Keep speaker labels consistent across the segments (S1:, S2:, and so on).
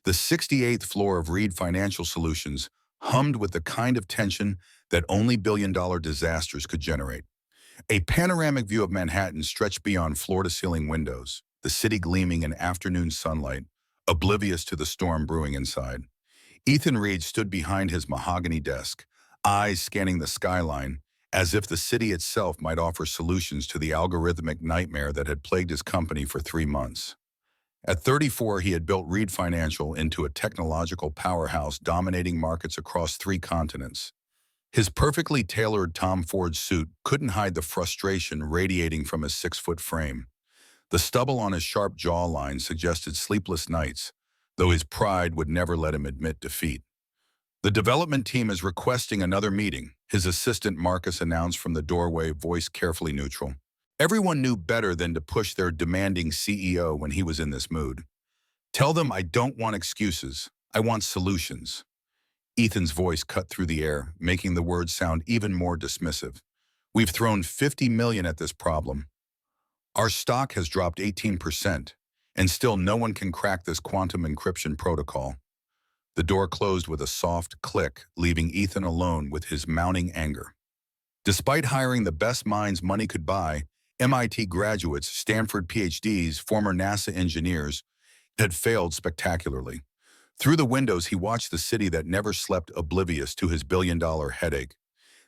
S1: The 68th floor of Reed Financial Solutions hummed with the kind of tension that only billion-dollar disasters could generate. A panoramic view of Manhattan stretched beyond floor-to-ceiling windows, the city gleaming in afternoon sunlight, oblivious to the storm brewing inside. Ethan Reed stood behind his mahogany desk, eyes scanning the skyline, as if the city itself might offer solutions to the algorithmic nightmare that had plagued his company for 3 months. At 34, he had built Reed Financial into a technological powerhouse dominating markets across 3 continents. His perfectly tailored Tom Ford suit couldn't hide the frustration radiating from his 6-foot frame. The stubble on his sharp jawline suggested sleepless nights, though his pride would never let him admit defeat. The development team is requesting another meeting, his assistant Marcus announced from the doorway, voice carefully neutral. Everyone knew better than to push their demanding CEO when he was in this mood. Tell them I don't want excuses, I want solutions. Ethan's voice cut through the air, making the words sound even more dismissive. We've thrown 50 million at this problem. Our stock has dropped 18%, and still no one can crack this quantum encryption protocol. The door closed with a soft click, leaving Ethan alone with his mounting anger. Despite hiring the best minds money could buy, MIT graduates, Stanford PhDs, former NASA engineers, had failed spectacularly. Through the windows, he watched the city that never slept, oblivious to his billion-dollar headache.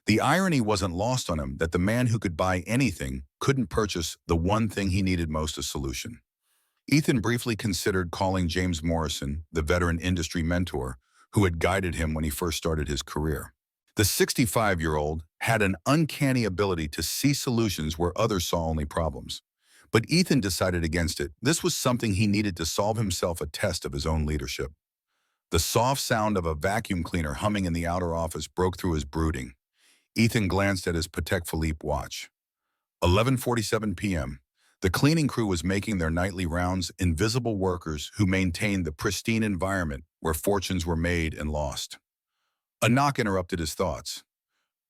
S1: The irony wasn't lost on him that the man who could buy anything couldn't purchase the one thing he needed most: a solution. Ethan briefly considered calling James Morrison, the veteran industry mentor who had guided him when he first started his career. The 65-year-old had an uncanny ability to see solutions where others saw only problems. But Ethan decided against it. This was something he needed to solve himself, a test of his own leadership. The soft sound of a vacuum cleaner humming in the outer office broke through his brooding. Ethan glanced at his Patek Philippe watch. 11:47 p.m. The cleaning crew was making their nightly rounds, invisible workers who maintained the pristine environment where fortunes were made and lost. A knock interrupted his thoughts.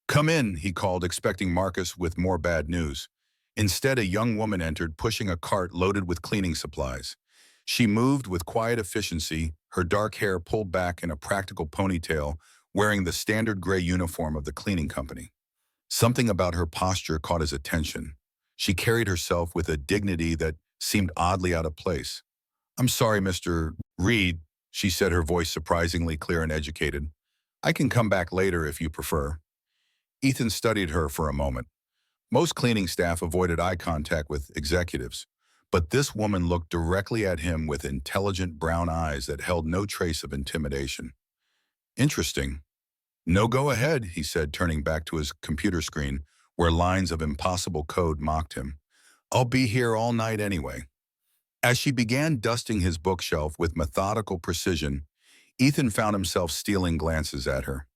S1: "Come in," he called, expecting Marcus with more bad news. Instead, a young woman entered, pushing a cart loaded with cleaning supplies. She moved with quiet efficiency, her dark hair pulled back in a practical ponytail, wearing the standard gray uniform of the cleaning company. Something about her posture caught his attention. She carried herself with a dignity that seemed oddly out of place. "I'm sorry, Mr. Reed," she said, her voice surprisingly clear and educated. "I can come back later if you prefer." Ethan studied her for a moment. Most cleaning staff avoided eye contact with executives, but this woman looked directly at him with intelligent brown eyes that held no trace of intimidation. "Interesting. No, go ahead," he said, turning back to his computer screen, where lines of impossible code mocked him. "I'll be here all night anyway." As she began dusting his bookshelf with methodical precision, Ethan found himself stealing glances at her.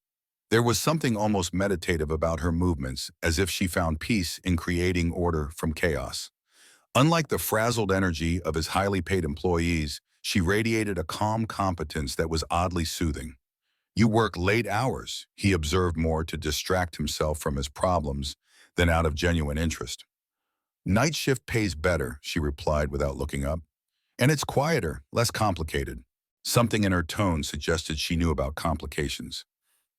S1: There was something almost meditative about her movements, as if she found peace in creating order from chaos. Unlike the frazzled energy of his highly paid employees, she radiated a calm competence that was oddly soothing. "You work late hours," he observed, more to distract himself from his problems than out of genuine interest. "Night shift pays better," she replied without looking up. "And it's quieter, less complicated." Something in her tone suggested she knew about complications.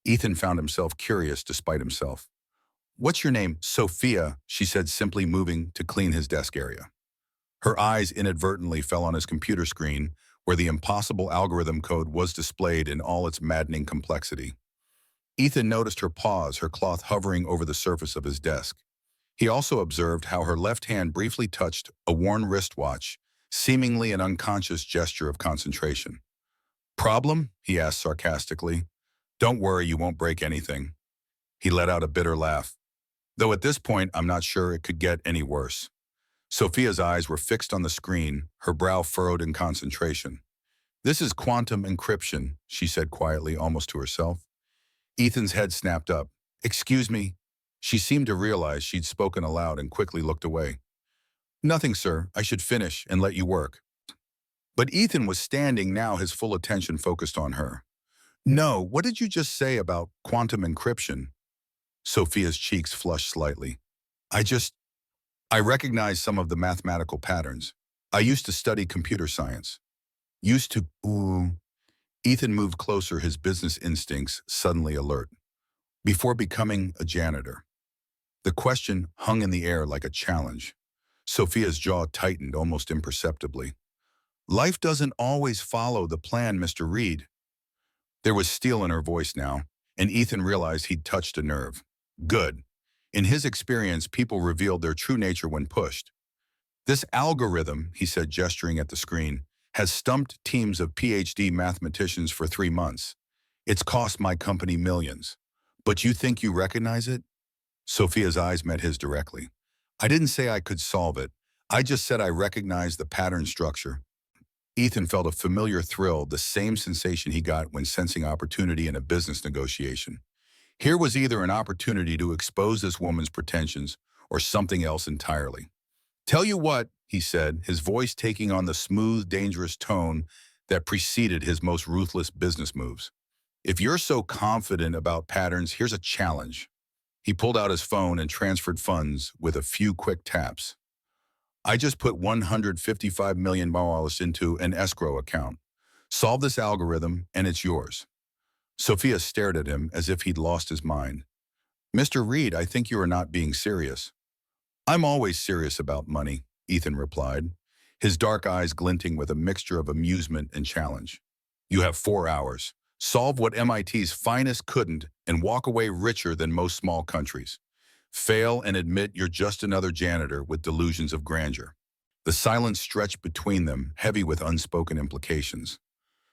S1: Ethan found himself curious despite himself. "What's your name?" "Sophia," she said, simply moving to clean his desk area. Her eyes inadvertently fell on his computer screen, where the impossible algorithm code was displayed in all its maddening complexity. Ethan noticed her pause, her cloth hovering over the surface of his desk. He also observed how her left hand briefly touched a worn wristwatch, seemingly an unconscious gesture of concentration. "Problem?" he asked sarcastically. "Don't worry, you won't break anything." He let out a bitter laugh. "Though at this point, I'm not sure it could get any worse." Sophia's eyes were fixed on the screen, her brow furrowed in concentration. "This is quantum encryption," she said quietly, almost to herself. Ethan's head snapped up. "Excuse me." She seemed to realize she'd spoken aloud and quickly looked away. "Nothing, sir. I should finish and let you work." But Ethan was standing now, his full attention focused on her. "No, what did you just say about quantum encryption?" Sophia's cheeks flushed slightly. I recognized some of the mathematical patterns. I used to study computer science." "Used to, ooh." Ethan moved closer, his business instincts suddenly alert. Before becoming a janitor, the question hung in the air like a challenge. Sophia's jaw tightened almost imperceptibly. Life doesn't always follow the plan, Mr. Reed. There was steel in her voice now, and Ethan realized he'd touched a nerve. Good. In his experience, people revealed their true nature when pushed. This algorithm, he said, gesturing at the screen, has stumped teams of PhD mathematicians for 3 months. It's cost my company millions. But you think you recognize it? Sophia's eyes met his directly. I didn't say I could solve it. I just said I recognized the pattern structure. Ethan felt a familiar thrill, the same sensation he got when sensing opportunity in a business negotiation. Here was either an opportunity to expose this woman's pretensions or something else entirely. Tell you what, he said, his voice taking on the smooth, dangerous tone that preceded his most ruthless business moves. If you're so confident about patterns, here's a challenge. He pulled out his phone and transferred funds with a few quick taps. I just put $155 million into an escrow account. Solve this algorithm and it's yours. Sophia stared at him as if he'd lost his mind. Mr. Reed, I think you are not being serious. I'm always serious about money, Ethan replied, his dark eyes glinting with a mixture of amusement and challenge. You have 4 hours. Solve what MIT's finest couldn't and walk away richer than most small countries. Fail and admit you're just another janitor with delusions of grandeur. The silence stretched between them, heavy with unspoken implications.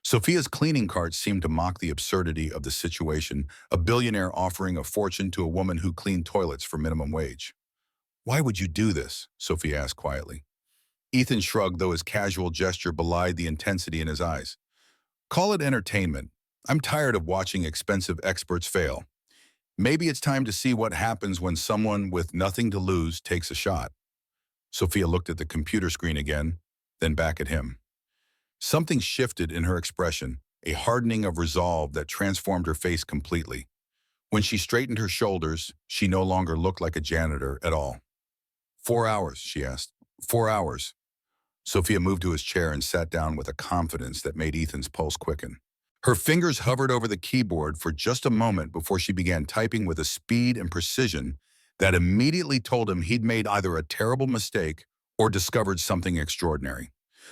S1: Sophia's cleaning cart seemed to mock the absurdity of the situation, a billionaire offering a fortune to a woman who cleaned toilets for minimum wage. Why would you do this? Sophia asked quietly. Ethan shrugged, though his casual gesture belied the intensity in his eyes. Call it entertainment. I'm tired of watching expensive experts fail. Maybe it's time to see what happens when someone with nothing to lose takes a shot. Sophia looked at the computer screen again, then back at him. Something shifted in her expression, a hardening of resolve that transformed her face completely. When she straightened her shoulders, she no longer looked like a janitor at all. 4 hours, she asked. 4 hours. Sophia moved to his chair and sat down with a confidence that made Ethan's pulse quicken. Her fingers hovered over the keyboard for just a moment before she began typing with a speed and precision that immediately told him he'd made either a terrible mistake or discovered something extraordinary.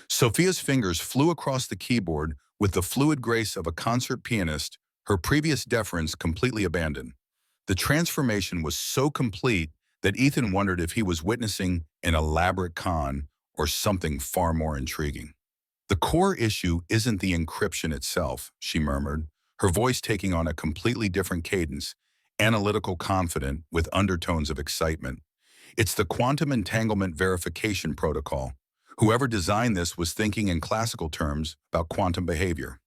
S1: Sophia's fingers flew across the keyboard with the fluid grace of a concert pianist, her previous deference completely abandoned. The transformation was so complete that Ethan wondered if he was witnessing an elaborate con or something far more intriguing. The core issue isn't the encryption itself, she murmured, her voice taking on a completely different cadence, analytical, confident, with undertones of excitement. It's the quantum entanglement verification protocol. Whoever designed this was thinking in classical terms about quantum behavior.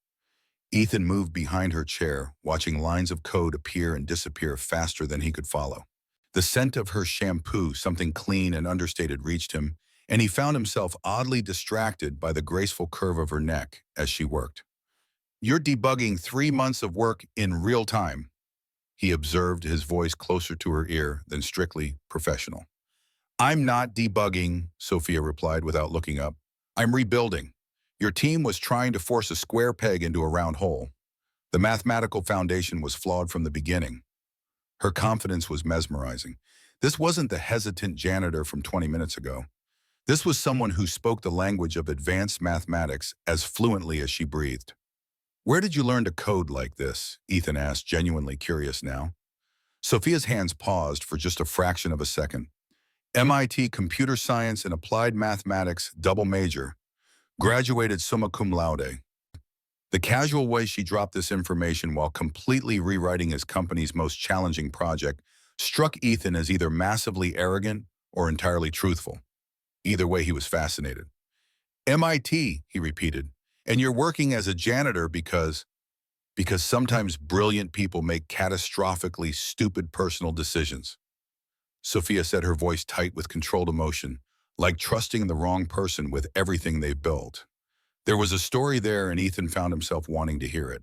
S1: Ethan moved behind her chair, watching lines of code appear and disappear faster than he could follow. The scent of her shampoo, something clean and understated, reached him, and he found himself oddly distracted by the graceful curve of her neck as she worked. You're debugging 3 months of work in real time, he observed, his voice closer to her ear than strictly professional. I'm not debugging, Sophia replied without looking up. I'm rebuilding. Your team was trying to force a square peg into a round hole. The mathematical foundation was flawed from the beginning. Her confidence was mesmerizing. This wasn't the hesitant janitor from 20 minutes ago. This was someone who spoke the language of advanced mathematics as fluently as she breathed. Where did you learn to code like this? Ethan asked, genuinely curious now. Sophia's hands paused for just a fraction of a second. MIT Computer Science and Applied Mathematics double major. Graduated summa cum laude. The casual way she dropped this information while completely rewriting his company's most challenging project struck Ethan as either massively arrogant or entirely truthful. Either way, he was fascinated. MIT, he repeated, and you're working as a janitor because sometimes brilliant people make catastrophically stupid personal decisions. Sophia said, her voice tight with controlled emotion, like trusting the wrong person with everything they've built. There was a story there, and Ethan found himself wanting to hear it.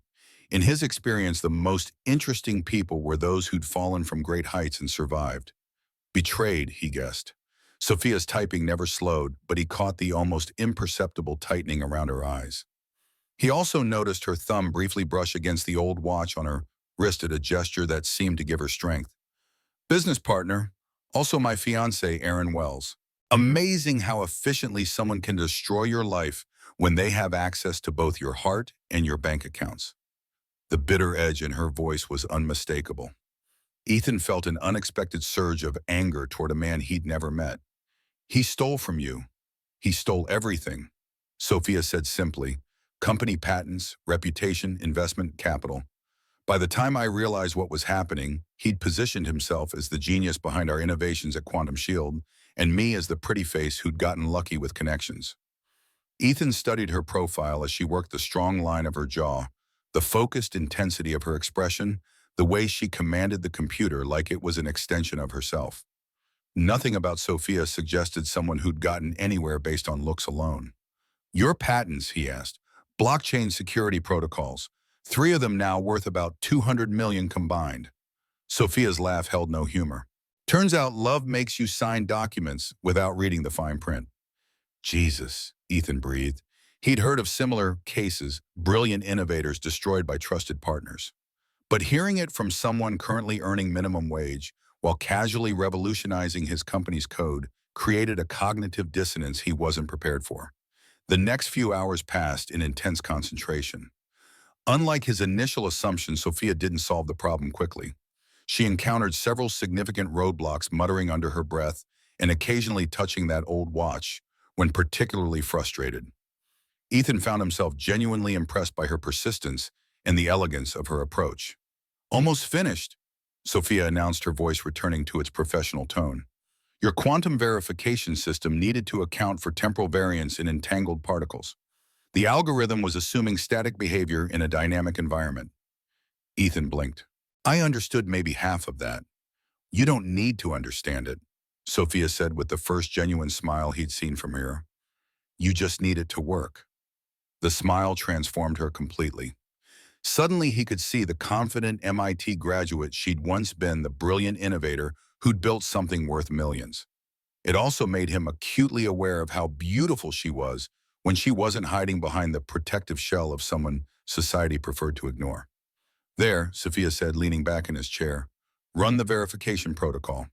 S1: In his experience, the most interesting people were those who'd fallen from great heights and survived. Betrayed, he guessed. Sophia's typing never slowed, but he caught the almost imperceptible tightening around her eyes. He also noticed her thumb briefly brush against the old watch on her wrist at a gesture that seemed to give her strength. Business partner, also my fiancé, Aaron Wells. Amazing how efficiently someone can destroy your life when they have access to both your heart and your bank accounts. The bitter edge in her voice was unmistakable. Ethan felt an unexpected surge of anger toward a man he'd never met. He stole from you. He stole everything, Sophia said simply. Company patents, reputation, investment, capital. By the time I realized what was happening, he'd positioned himself as the genius behind our innovations at Quantum Shield, and me as the pretty face who'd gotten lucky with connections. Ethan studied her profile as she worked the strong line of her jaw, the focused intensity of her expression, the way she commanded the computer like it was an extension of herself. Nothing about Sophia suggested someone who'd gotten anywhere based on looks alone. Your patents, he asked. Blockchain security protocols. 3 of them now worth about 200 million combined. Sophia's laugh held no humor. Turns out love makes you sign documents without reading the fine print. Jesus, Ethan breathed. He'd heard of similar cases, brilliant innovators destroyed by trusted partners. But hearing it from someone currently earning minimum wage while casually revolutionizing his company's code created a cognitive dissonance he wasn't prepared for. The next few hours passed in intense concentration. Unlike his initial assumption, Sophia didn't solve the problem quickly. She encountered several significant roadblocks, muttering under her breath and occasionally touching that old watch when particularly frustrated. Ethan found himself genuinely impressed by her persistence and the elegance of her approach. Almost finished, Sophia announced, her voice returning to its professional tone. Your quantum verification system needed to account for temporal variance in entangled particles. The algorithm was assuming static behavior in a dynamic environment. Ethan blinked. I understood maybe half of that. You don't need to understand it, Sophia said with the first genuine smile he'd seen from her. You just need it to work. The smile transformed her completely. Suddenly he could see the confident MIT graduate she'd once been, the brilliant innovator who'd built something worth millions. It also made him acutely aware of how beautiful she was when she wasn't hiding behind the protective shell of someone society preferred to ignore. There, Sophia said, leaning back in his chair. Run the verification protocol.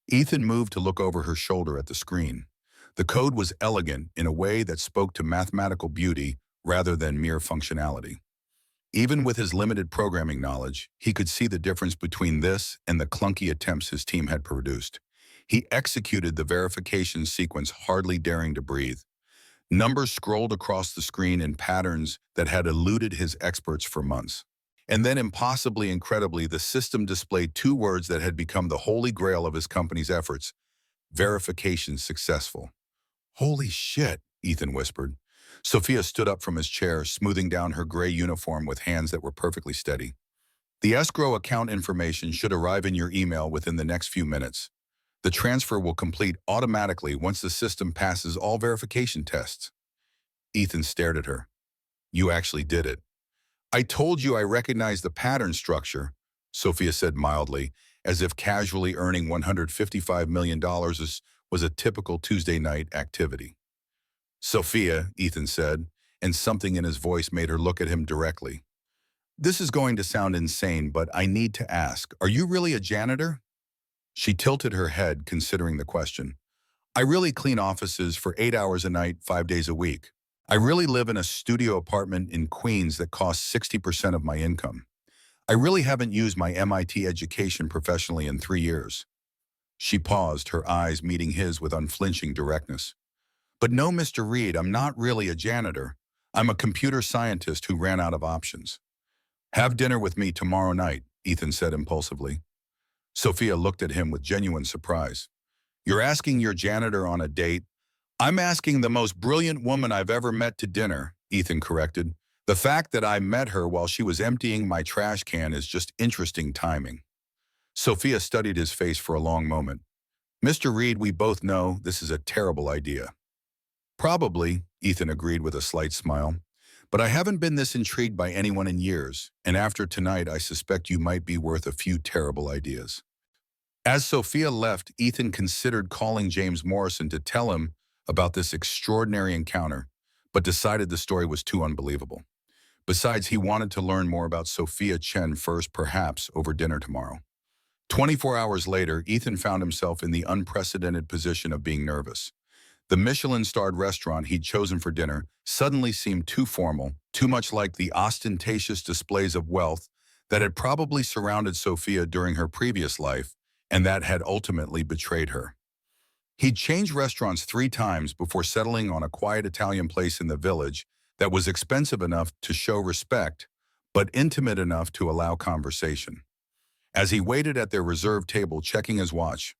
S1: Ethan moved to look over her shoulder at the screen. The code was elegant in a way that spoke to mathematical beauty rather than mere functionality. Even with his limited programming knowledge, he could see the difference between this and the clunky attempts his team had produced. He executed the verification sequence, hardly daring to breathe. Numbers scrolled across the screen in patterns that had eluded his experts for months. And then, impossibly incredibly, the system displayed 2 words that had become the holy grail of his company's efforts: verification successful. Holy shit, Ethan whispered. Sophia stood up from his chair, smoothing down her gray uniform with hands that were perfectly steady. The escrow account information should arrive in your email within the next few minutes. The transfer will complete automatically once the system passes all verification tests. Ethan stared at her. You actually did it. I told you I recognized the pattern structure, Sophia said mildly, as if casually earning $155 million was a typical Tuesday night activity. Sophia, Ethan said, and something in his voice made her look at him directly. This is going to sound insane, but I need to ask, are you really a janitor? She tilted her head, considering the question. I really clean offices for 8 hours a night, 5 days a week. I really live in a studio apartment in Queens that costs 60% of my income. I really haven't used my MIT education professionally in 3 years. She paused, her eyes meeting his with unflinching directness. But no, Mr. Reed, I'm not really a janitor. I'm a computer scientist who ran out of options. Have dinner with me tomorrow night, Ethan said impulsively. Sophia looked at him with genuine surprise. You're asking your janitor on a date? I'm asking the most brilliant woman I've ever met to dinner, Ethan corrected. The fact that I met her while she was emptying my trash can is just interesting timing. Sophia studied his face for a long moment. Mr. Reed, we both know this is a terrible idea. Probably, Ethan agreed with a slight smile. But I haven't been this intrigued by anyone in years, and after tonight I suspect you might be worth a few terrible ideas. As Sophia left, Ethan considered calling James Morrison to tell him about this extraordinary encounter, but decided the story was too unbelievable. Besides, he wanted to learn more about Sophia Chen first, perhaps over dinner tomorrow. 24 hours later, Ethan found himself in the unprecedented position of being nervous. The Michelin-starred restaurant he'd chosen for dinner suddenly seemed too formal, too much like the ostentatious displays of wealth that had probably surrounded Sophia during her previous life and that had ultimately betrayed her. He'd changed restaurants 3 times before settling on a quiet Italian place in the village that was expensive enough to show respect, but intimate enough to allow conversation. As he waited at their reserved table checking his watch,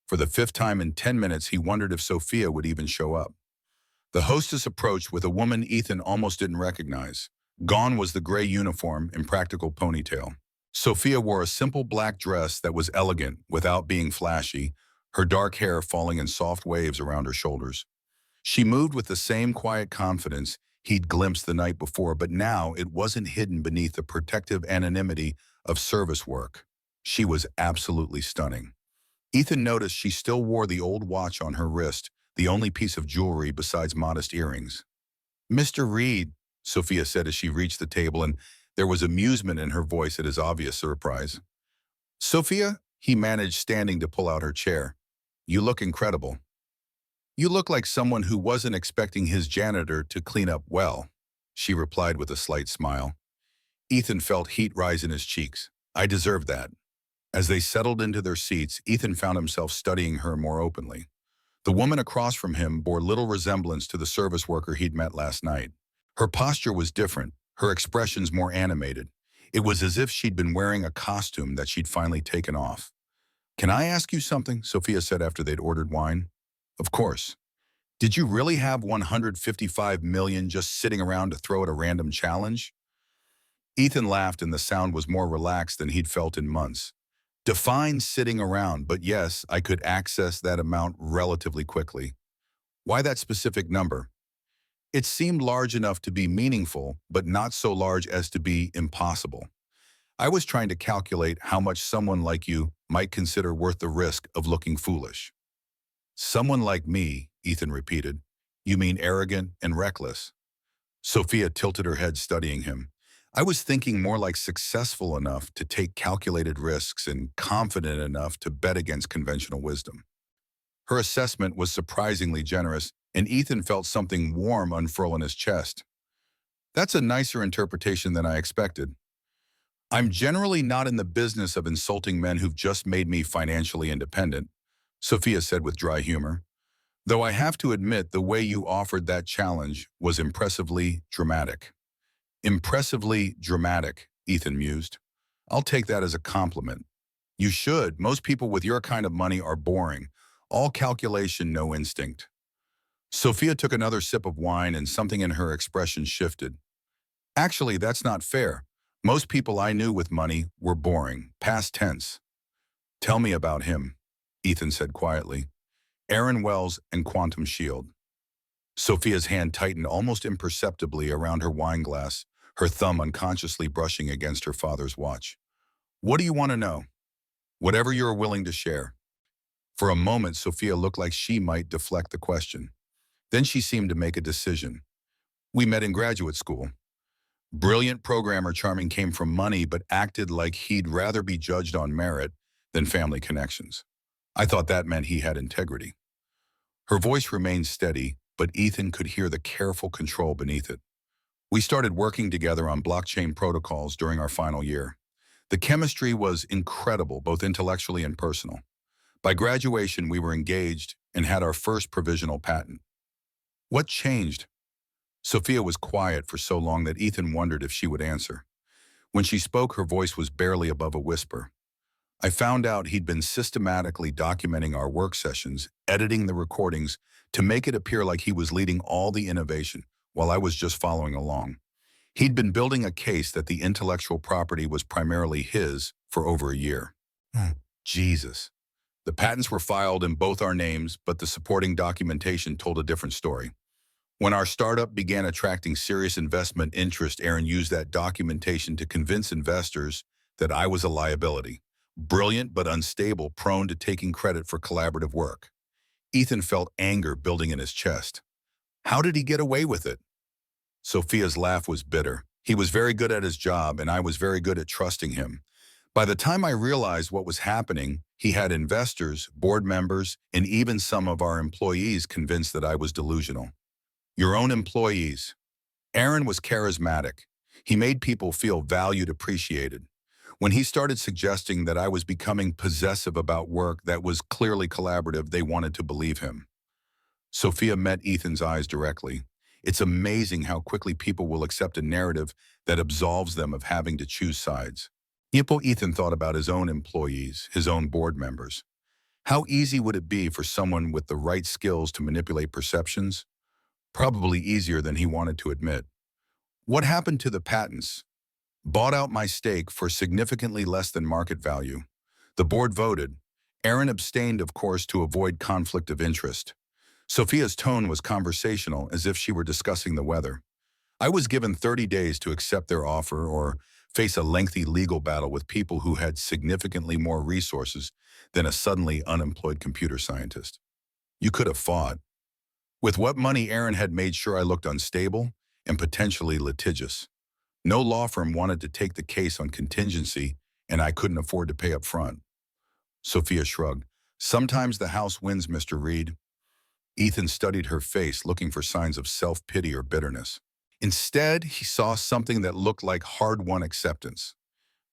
S1: for the 5th time in 10 minutes he wondered if Sophia would even show up. The hostess approached with a woman Ethan almost didn't recognize. Gone was the gray uniform and practical ponytail. Sophia wore a simple black dress that was elegant without being flashy, her dark hair falling in soft waves around her shoulders. She moved with the same quiet confidence he'd glimpsed the night before, but now it wasn't hidden beneath the protective anonymity of service work. She was absolutely stunning. Ethan noticed she still wore the old watch on her wrist, the only piece of jewelry besides modest earrings. "Mr. Reed," Sophia said as she reached the table, and there was amusement in her voice at his obvious surprise. "Sophia," he managed, standing to pull out her chair. "You look incredible. You look like someone who wasn't expecting his janitor to clean up well," she replied with a slight smile. Ethan felt heat rise in his cheeks. "I deserve that." As they settled into their seats, Ethan found himself studying her more openly. The woman across from him bore little resemblance to the service worker he'd met last night. Her posture was different, her expressions more animated. It was as if she'd been wearing a costume that she'd finally taken off. "Can I ask you something?" Sophia said after they'd ordered wine. "Of course. Did you really have 155 million just sitting around to throw at a random challenge?" Ethan laughed, and the sound was more relaxed than he'd felt in months. "Define sitting around, but yes, I could access that amount relatively quickly." "Why that specific number?" "It seemed large enough to be meaningful, but not so large as to be impossible. I was trying to calculate how much someone like you might consider worth the risk of looking foolish." "Someone like me," Ethan repeated. "You mean arrogant and reckless?" Sophia tilted her head, studying him. "I was thinking more like successful enough to take calculated risks and confident enough to bet against conventional wisdom." Her assessment was surprisingly generous, and Ethan felt something warm unfurl in his chest. "That's a nicer interpretation than I expected." "I'm generally not in the business of insulting men who've just made me financially independent," Sophia said with dry humor. "Though I have to admit the way you offered that challenge was impressively dramatic." "Impressively dramatic," Ethan mused. "I'll take that as a compliment." "You should. Most people with your kind of money are boring. All calculation, no instinct." Sophia took another sip of wine, and something in her expression shifted. "Actually, that's not fair. Most people I knew with money were boring, past tense." "Tell me about him," Ethan said quietly. "Aaron Wells and Quantum Shield." Sophia's hand tightened almost imperceptibly around her wine glass, her thumb unconsciously brushing against her father's watch. "What do you want to know?" "Whatever you're willing to share." For a moment, Sophia looked like she might deflect the question. Then she seemed to make a decision. "We met in graduate school. Brilliant programmer charming came from money but acted like he'd rather be judged on merit than family connections. I thought that meant he had integrity." Her voice remained steady, but Ethan could hear the careful control beneath it. "We started working together on blockchain protocols during our final year. The chemistry was incredible, both intellectually and personal. By graduation, we were engaged and had our first provisional patent." "What changed?" Sophia was quiet for so long that Ethan wondered if she would answer. When she spoke, her voice was barely above a whisper. "I found out he'd been systematically documenting our work sessions, editing the recordings to make it appear like he was leading all the innovation, while I was just following along. He'd been building a case that the intellectual property was primarily his for over a year." Jesus. "The patents were filed in both our names, but the supporting documentation told a different story. When our startup began attracting serious investment interest, Aaron used that documentation to convince investors that I was a liability. Brilliant but unstable, prone to taking credit for collaborative work." Ethan felt anger building in his chest. "How did he get away with it?" Sophia's laugh was bitter. He was very good at his job, and I was very good at trusting him. By the time I realized what was happening, he had investors, board members, and even some of our employees convinced that I was delusional. Your own employees. Aaron was charismatic. He made people feel valued, appreciated. When he started suggesting that I was becoming possessive about work that was clearly collaborative, they wanted to believe him. Sophia met Ethan's eyes directly. It's amazing how quickly people will accept a narrative that absolves them of having to choose sides. Ethan thought about his own employees, his own board members. How easy would it be for someone with the right skills to manipulate perceptions? Probably easier than he wanted to admit. What happened to the patents? Bought out my stake for significantly less than market value. The board voted. Aaron abstained, of course, to avoid conflict of interest. Sophia's tone was conversational, as if she were discussing the weather. I was given 30 days to accept their offer or face a lengthy legal battle with people who had significantly more resources than a suddenly unemployed computer scientist. You could have fought. With what money, Aaron had made sure I looked unstable and potentially litigious. No law firm wanted to take the case on contingency, and I couldn't afford to pay up front. Sophia shrugged. Sometimes the house wins, Mr. Reed. Ethan studied her face, looking for signs of self-pity or bitterness. Instead, he saw something that looked like hard-won acceptance.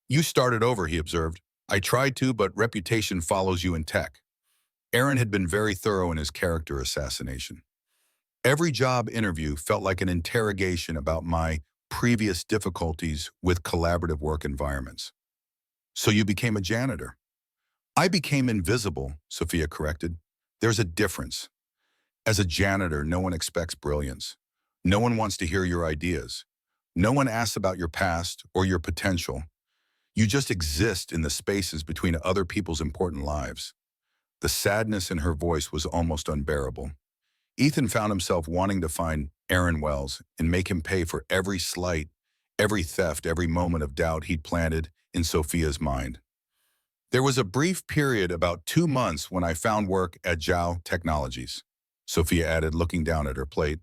S1: You started over, he observed. I tried to, but reputation follows you in tech. Aaron had been very thorough in his character assassination. Every job interview felt like an interrogation about my previous difficulties with collaborative work environments. So you became a janitor. I became invisible, Sophia corrected. There's a difference. As a janitor, no one expects brilliance. No one wants to hear your ideas. No one asks about your past or your potential. You just exist in the spaces between other people's important lives. The sadness in her voice was almost unbearable. Ethan found himself wanting to find Aaron Wells and make him pay for every slight, every theft, every moment of doubt he'd planted in Sophia's mind. There was a brief period, about 2 months, when I found work at Zhao Technologies, Sophia added, looking down at her plate.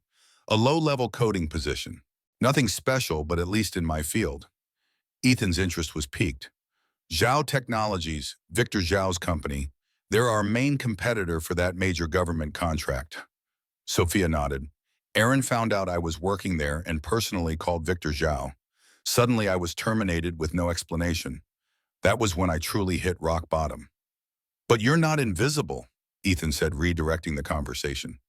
S1: A low-level coding position. Nothing special, but at least in my field. Ethan's interest was piqued. Zhao Technologies, Victor Zhao's company, they're our main competitor for that major government contract. Sophia nodded. Aaron found out I was working there and personally called Victor Zhao. Suddenly I was terminated with no explanation. That was when I truly hit rock bottom. But you're not invisible, Ethan said, redirecting the conversation.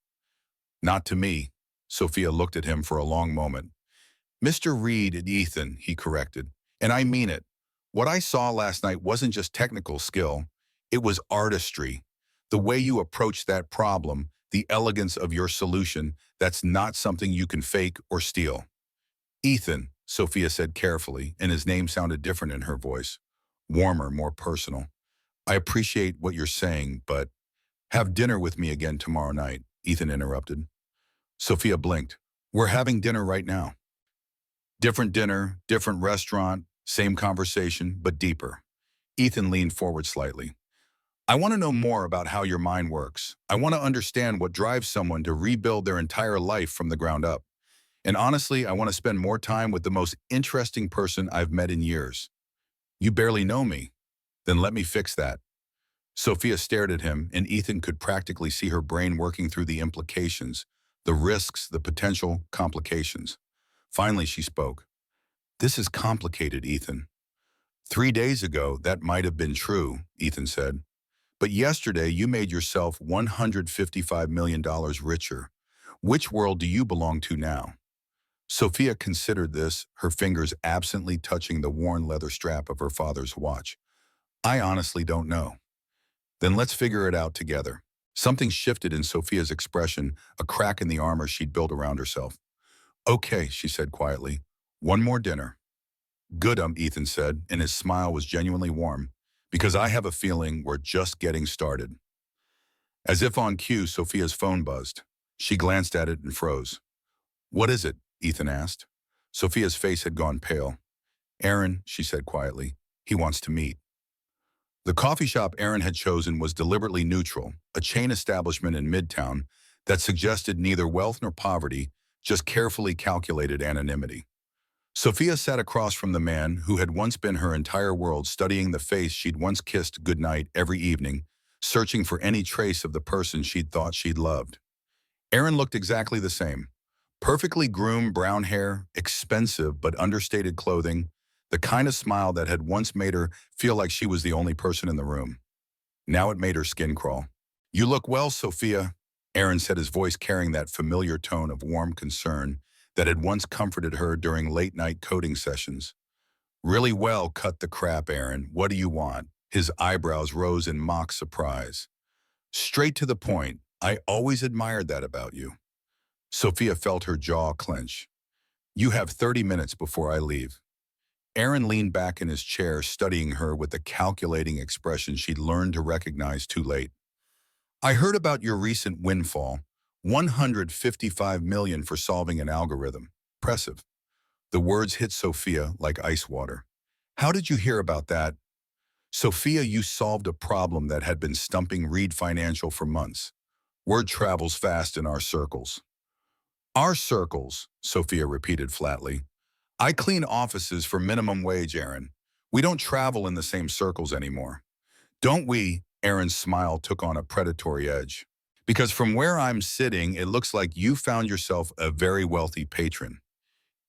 S1: Not to me. Sophia looked at him for a long moment. Mr. Reed and Ethan, he corrected, and I mean it. What I saw last night wasn't just technical skill, it was artistry. The way you approached that problem, the elegance of your solution, that's not something you can fake or steal. Ethan, Sophia said carefully, and his name sounded different in her voice. Warmer, more personal. I appreciate what you're saying, but have dinner with me again tomorrow night, Ethan interrupted. Sophia blinked. We're having dinner right now. Different dinner, different restaurant, same conversation, but deeper. Ethan leaned forward slightly. I want to know more about how your mind works. I want to understand what drives someone to rebuild their entire life from the ground up. And honestly, I want to spend more time with the most interesting person I've met in years. You barely know me. Then let me fix that. Sophia stared at him, and Ethan could practically see her brain working through the implications, the risks, the potential complications. Finally, she spoke. This is complicated, Ethan. 3 days ago, that might have been true, Ethan said. But yesterday, you made yourself $155 million richer. Which world do you belong to now? Sophia considered this, her fingers absently touching the worn leather strap of her father's watch. I honestly don't know. Then let's figure it out together. Something shifted in Sophia's expression, a crack in the armor she'd built around herself. Okay, she said quietly. One more dinner. Good, Ethan said, and his smile was genuinely warm, because I have a feeling we're just getting started. As if on cue, Sophia's phone buzzed. She glanced at it and froze. What is it? Ethan asked. Sophia's face had gone pale. Aaron, she said quietly. He wants to meet. The coffee shop Aaron had chosen was deliberately neutral, a chain establishment in Midtown that suggested neither wealth nor poverty, just carefully calculated anonymity. Sophia sat across from the man who had once been her entire world, studying the face she'd once kissed goodnight every evening, searching for any trace of the person she'd thought she'd loved. Aaron looked exactly the same. Perfectly groomed brown hair, expensive but understated clothing, the kind of smile that had once made her feel like she was the only person in the room. Now it made her skin crawl. "You look well, Sophia," Aaron said, his voice carrying that familiar tone of warm concern that had once comforted her during late-night coding sessions. "Really well, cut the crap, Aaron. What do you want?" His eyebrows rose in mock surprise. "Straight to the point. I always admired that about you." Sophia felt her jaw clench. "You have 30 minutes before I leave." Aaron leaned back in his chair, studying her with the calculating expression she'd learned to recognize too late. "I heard about your recent windfall, 155 million for solving an algorithm. Impressive." The words hit Sophia like ice water. "How did you hear about that?" "Sophia, you solved a problem that had been stumping Reed Financial for months. Word travels fast in our circles." "Our circles," Sophia repeated flatly. "I clean offices for minimum wage, Aaron. We don't travel in the same circles anymore." "Don't we?" Aaron's smile took on a predatory edge. "Because from where I'm sitting, it looks like you found yourself a very wealthy patron.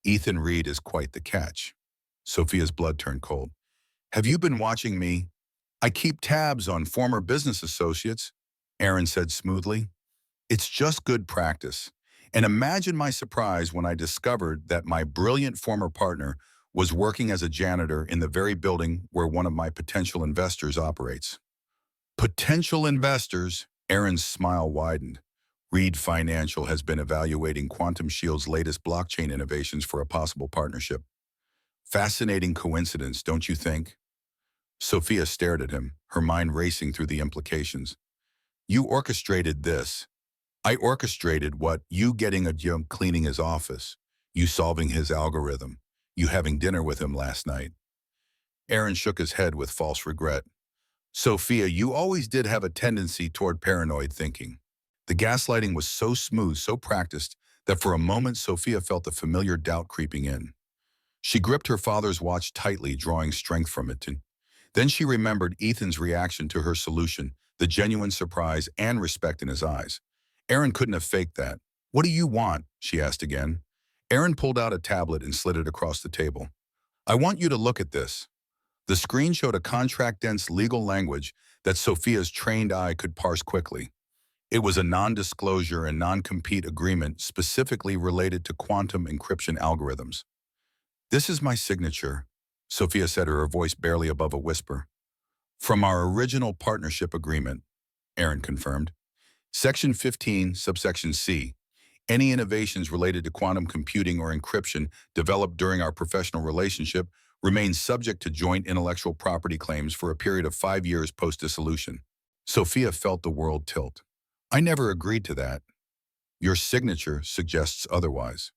S1: Ethan Reed is quite the catch." Sophia's blood turned cold. "Have you been watching me?" "I keep tabs on former business associates," Aaron said smoothly. "It's just good practice. And imagine my surprise when I discovered that my brilliant former partner was working as a janitor in the very building where one of my potential investors operates." "Potential investors?" Aaron's smile widened. "Reed Financial has been evaluating Quantum Shield's latest blockchain innovations for a possible partnership. Fascinating coincidence, don't you think?" Sophia stared at him, her mind racing through the implications. "You orchestrated this." "I orchestrated what? You getting a job cleaning his office, you solving his algorithm, you having dinner with him last night." Aaron shook his head with false regret. "Sophia, you always did have a tendency toward paranoid thinking." The gaslighting was so smooth, so practiced, that for a moment Sophia felt the familiar doubt creeping in. She gripped her father's watch tightly, drawing strength from it. Then she remembered Ethan's reaction to her solution, the genuine surprise and respect in his eyes. Aaron couldn't have faked that. "What do you want?" she asked again. Aaron pulled out a tablet and slid it across the table. "I want you to look at this." The screen showed a contract-dense legal language that Sophia's trained eye could parse quickly. It was a non-disclosure and non-compete agreement specifically related to quantum encryption algorithms. "This is my signature," Sophia said, her voice barely above a whisper. "From our original partnership agreement," Aaron confirmed. "Section 15, subsection C. Any innovations related to quantum computing or encryption developed during our professional relationship remain subject to joint intellectual property claims for a period of 5 years post-dissolution." Sophia felt the world tilt. "I never agreed to that." "Your signature suggests otherwise.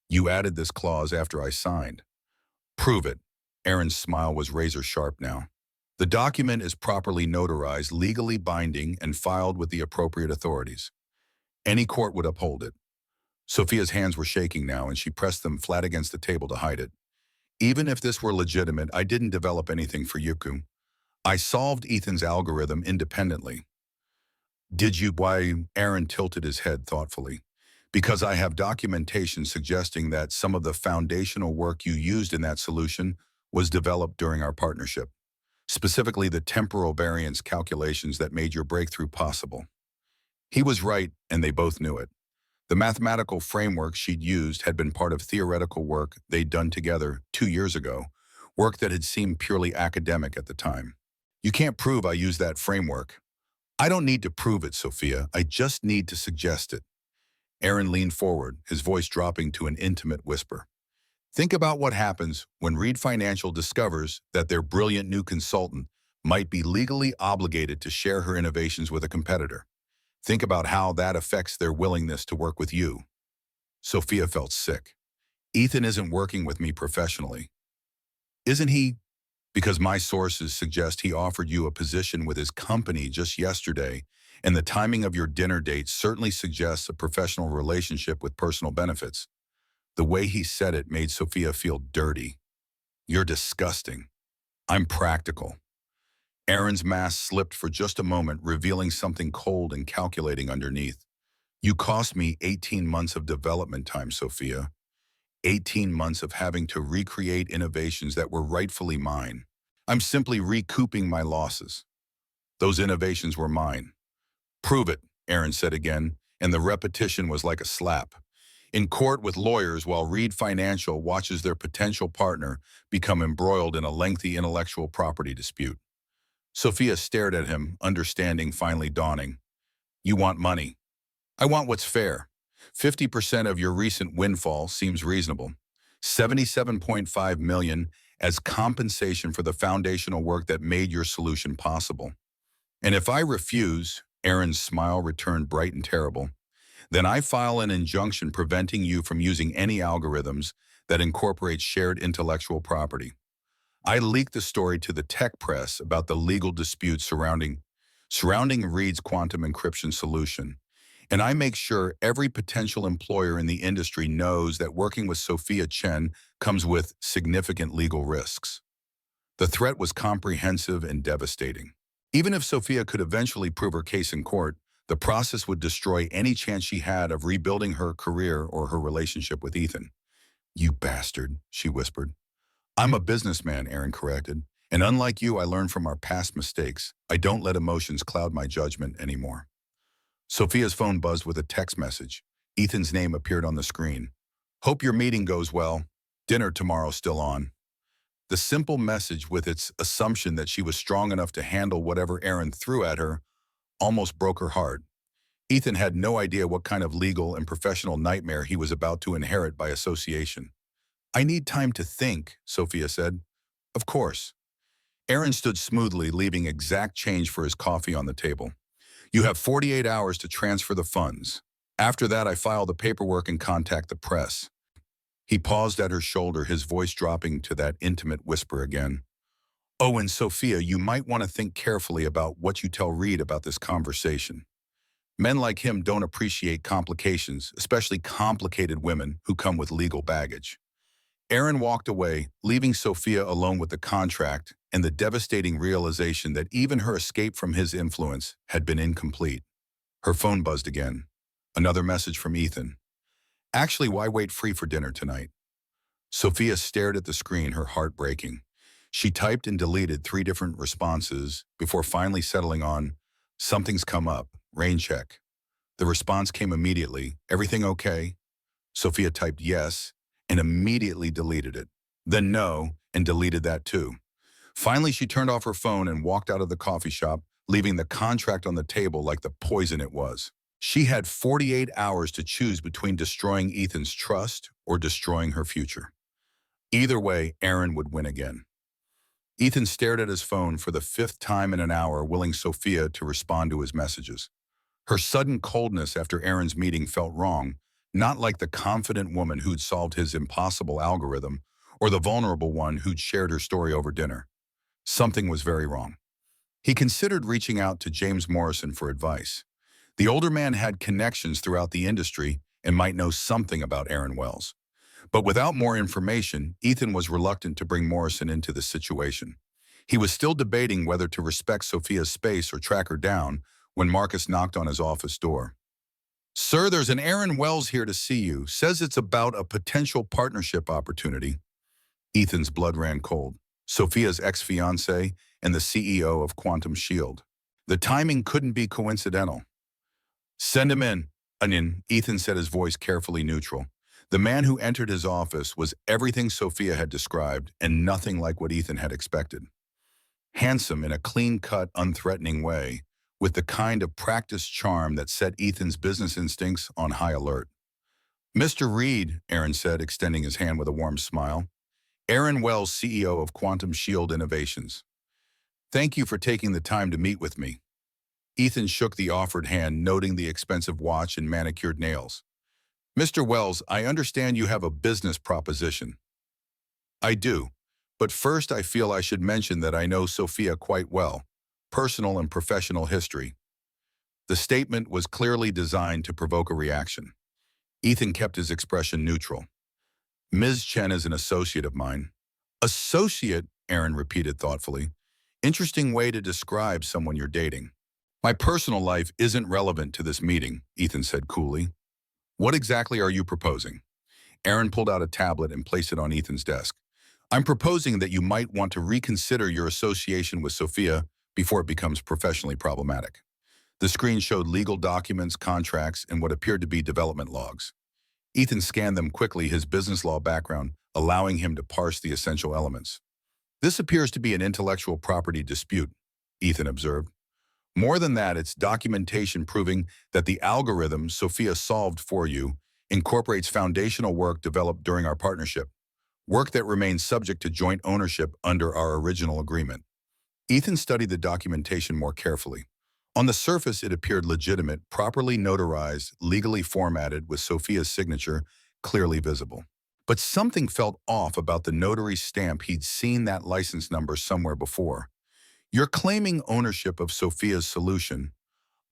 S1: You added this clause after I signed." "Prove it." Aaron's smile was razor-sharp now. "The document is properly notarized, legally binding, and filed with the appropriate authorities. Any court would uphold it." Sophia's hands were shaking now, and she pressed them flat against the table to hide it. "Even if this were legitimate, I didn't develop anything for Yuku. I solved Ethan's algorithm independently." "Did you?" Why? Aaron tilted his head thoughtfully. "Because I have documentation suggesting that some of the foundational work you used in that solution was developed during our partnership. Specifically the temporal variance calculations that made your breakthrough possible." He was right, and they both knew it. The mathematical framework she'd used had been part of theoretical work they'd done together 2 years ago, work that had seemed purely academic at the time. "You can't prove I used that framework." "I don't need to prove it, Sophia. I just need to suggest it." Aaron leaned forward, his voice dropping to an intimate whisper. "Think about what happens when Reed Financial discovers that their brilliant new consultant might be legally obligated to share her innovations with a competitor. Think about how that affects their willingness to work with you." Sophia felt sick. "Ethan isn't working with me professionally." "Isn't he?" "Because my sources suggest he offered you a position with his company just yesterday, And the timing of your dinner date certainly suggests a professional relationship with personal benefits. The way he said it made Sophia feel dirty. You're disgusting. I'm practical. Aaron's mask slipped for just a moment, revealing something cold and calculating underneath. You cost me 18 months of development time, Sophia. 18 months of having to recreate innovations that were rightfully mine. I'm simply recouping my losses. Those innovations were mine. Prove it, Aaron said again, and the repetition was like a slap. In court with lawyers while Reed Financial watches their potential partner become embroiled in a lengthy intellectual property dispute. Sophia stared at him, understanding finally dawning. You want money. I want what's fair. 50% of your recent windfall seems reasonable. 77.5 million as compensation for the foundational work that made your solution possible. And if I refuse, Aaron's smile returned bright and terrible, then I file an injunction preventing you from using any algorithms that incorporate shared intellectual property. I leaked the story to the tech press about the legal disputes surrounding Reed's quantum encryption solution. And I make sure every potential employer in the industry knows that working with Sophia Chen comes with significant legal risks. The threat was comprehensive and devastating. Even if Sophia could eventually prove her case in court, the process would destroy any chance she had of rebuilding her career or her relationship with Ethan. You bastard, she whispered. I'm a businessman, Aaron corrected. And unlike you, I learned from our past mistakes. I don't let emotions cloud my judgment anymore. Sophia's phone buzzed with a text message. Ethan's name appeared on the screen. Hope your meeting goes well. Dinner tomorrow still on. The simple message, with its assumption that she was strong enough to handle whatever Aaron threw at her, almost broke her heart. Ethan had no idea what kind of legal and professional nightmare he was about to inherit by association. I need time to think, Sophia said. Of course. Aaron stood smoothly, leaving exact change for his coffee on the table. You have 48 hours to transfer the funds. After that, I file the paperwork and contact the press. He paused at her shoulder, his voice dropping to that intimate whisper again. Oh, and Sophia, you might want to think carefully about what you tell Reed about this conversation. Men like him don't appreciate complications, especially complicated women who come with legal baggage. Aaron walked away, leaving Sophia alone with the contract and the devastating realization that even her escape from his influence had been incomplete. Her phone buzzed again. Another message from Ethan. Actually, why wait free for dinner tonight? Sophia stared at the screen, her heart breaking. She typed and deleted 3 different responses before finally settling on, something's come up, rain check. The response came immediately, everything okay? Sophia typed yes, and immediately deleted it. Then no, and deleted that too. Finally, she turned off her phone and walked out of the coffee shop, leaving the contract on the table like the poison it was. She had 48 hours to choose between destroying Ethan's trust or destroying her future. Either way, Aaron would win again. Ethan stared at his phone for the 5th time in an hour, willing Sophia to respond to his messages. Her sudden coldness after Aaron's meeting felt wrong, not like the confident woman who'd solved his impossible algorithm or the vulnerable one who'd shared her story over dinner. Something was very wrong. He considered reaching out to James Morrison for advice. The older man had connections throughout the industry and might know something about Aaron Wells. But without more information, Ethan was reluctant to bring Morrison into the situation. He was still debating whether to respect Sophia's space or track her down when Marcus knocked on his office door. Sir, there's an Aaron Wells here to see you. Says it's about a potential partnership opportunity. Ethan's blood ran cold. Sophia's ex-fiancé and the CEO of Quantum Shield. The timing couldn't be coincidental. Send him in. Onion, Ethan said, his voice carefully neutral. The man who entered his office was everything Sophia had described and nothing like what Ethan had expected. Handsome in a clean-cut, unthreatening way, with the kind of practiced charm that set Ethan's business instincts on high alert. Mr. Reed, Aaron said, extending his hand with a warm smile. Aaron Wells, CEO of Quantum Shield Innovations. Thank you for taking the time to meet with me. Ethan shook the offered hand, noting the expensive watch and manicured nails. Mr. Wells, I understand you have a business proposition. I do, but first I feel I should mention that I know Sophia quite well, personal and professional history. The statement was clearly designed to provoke a reaction. Ethan kept his expression neutral. Ms. Chen is an associate of mine. Associate, Aaron repeated thoughtfully. Interesting way to describe someone you're dating. My personal life isn't relevant to this meeting, Ethan said coolly. What exactly are you proposing? Aaron pulled out a tablet and placed it on Ethan's desk. I'm proposing that you might want to reconsider your association with Sophia before it becomes professionally problematic. The screen showed legal documents, contracts, and what appeared to be development logs. Ethan scanned them quickly, his business law background allowing him to parse the essential elements. This appears to be an intellectual property dispute, Ethan observed. More than that, it's documentation proving that the algorithm Sophia solved for you incorporates foundational work developed during our partnership, work that remains subject to joint ownership under our original agreement. Ethan studied the documentation more carefully. On the surface, it appeared legitimate, properly notarized, legally formatted, with Sophia's signature clearly visible. But something felt off about the notary's stamp. He'd seen that license number somewhere before. You're claiming ownership of Sophia's solution.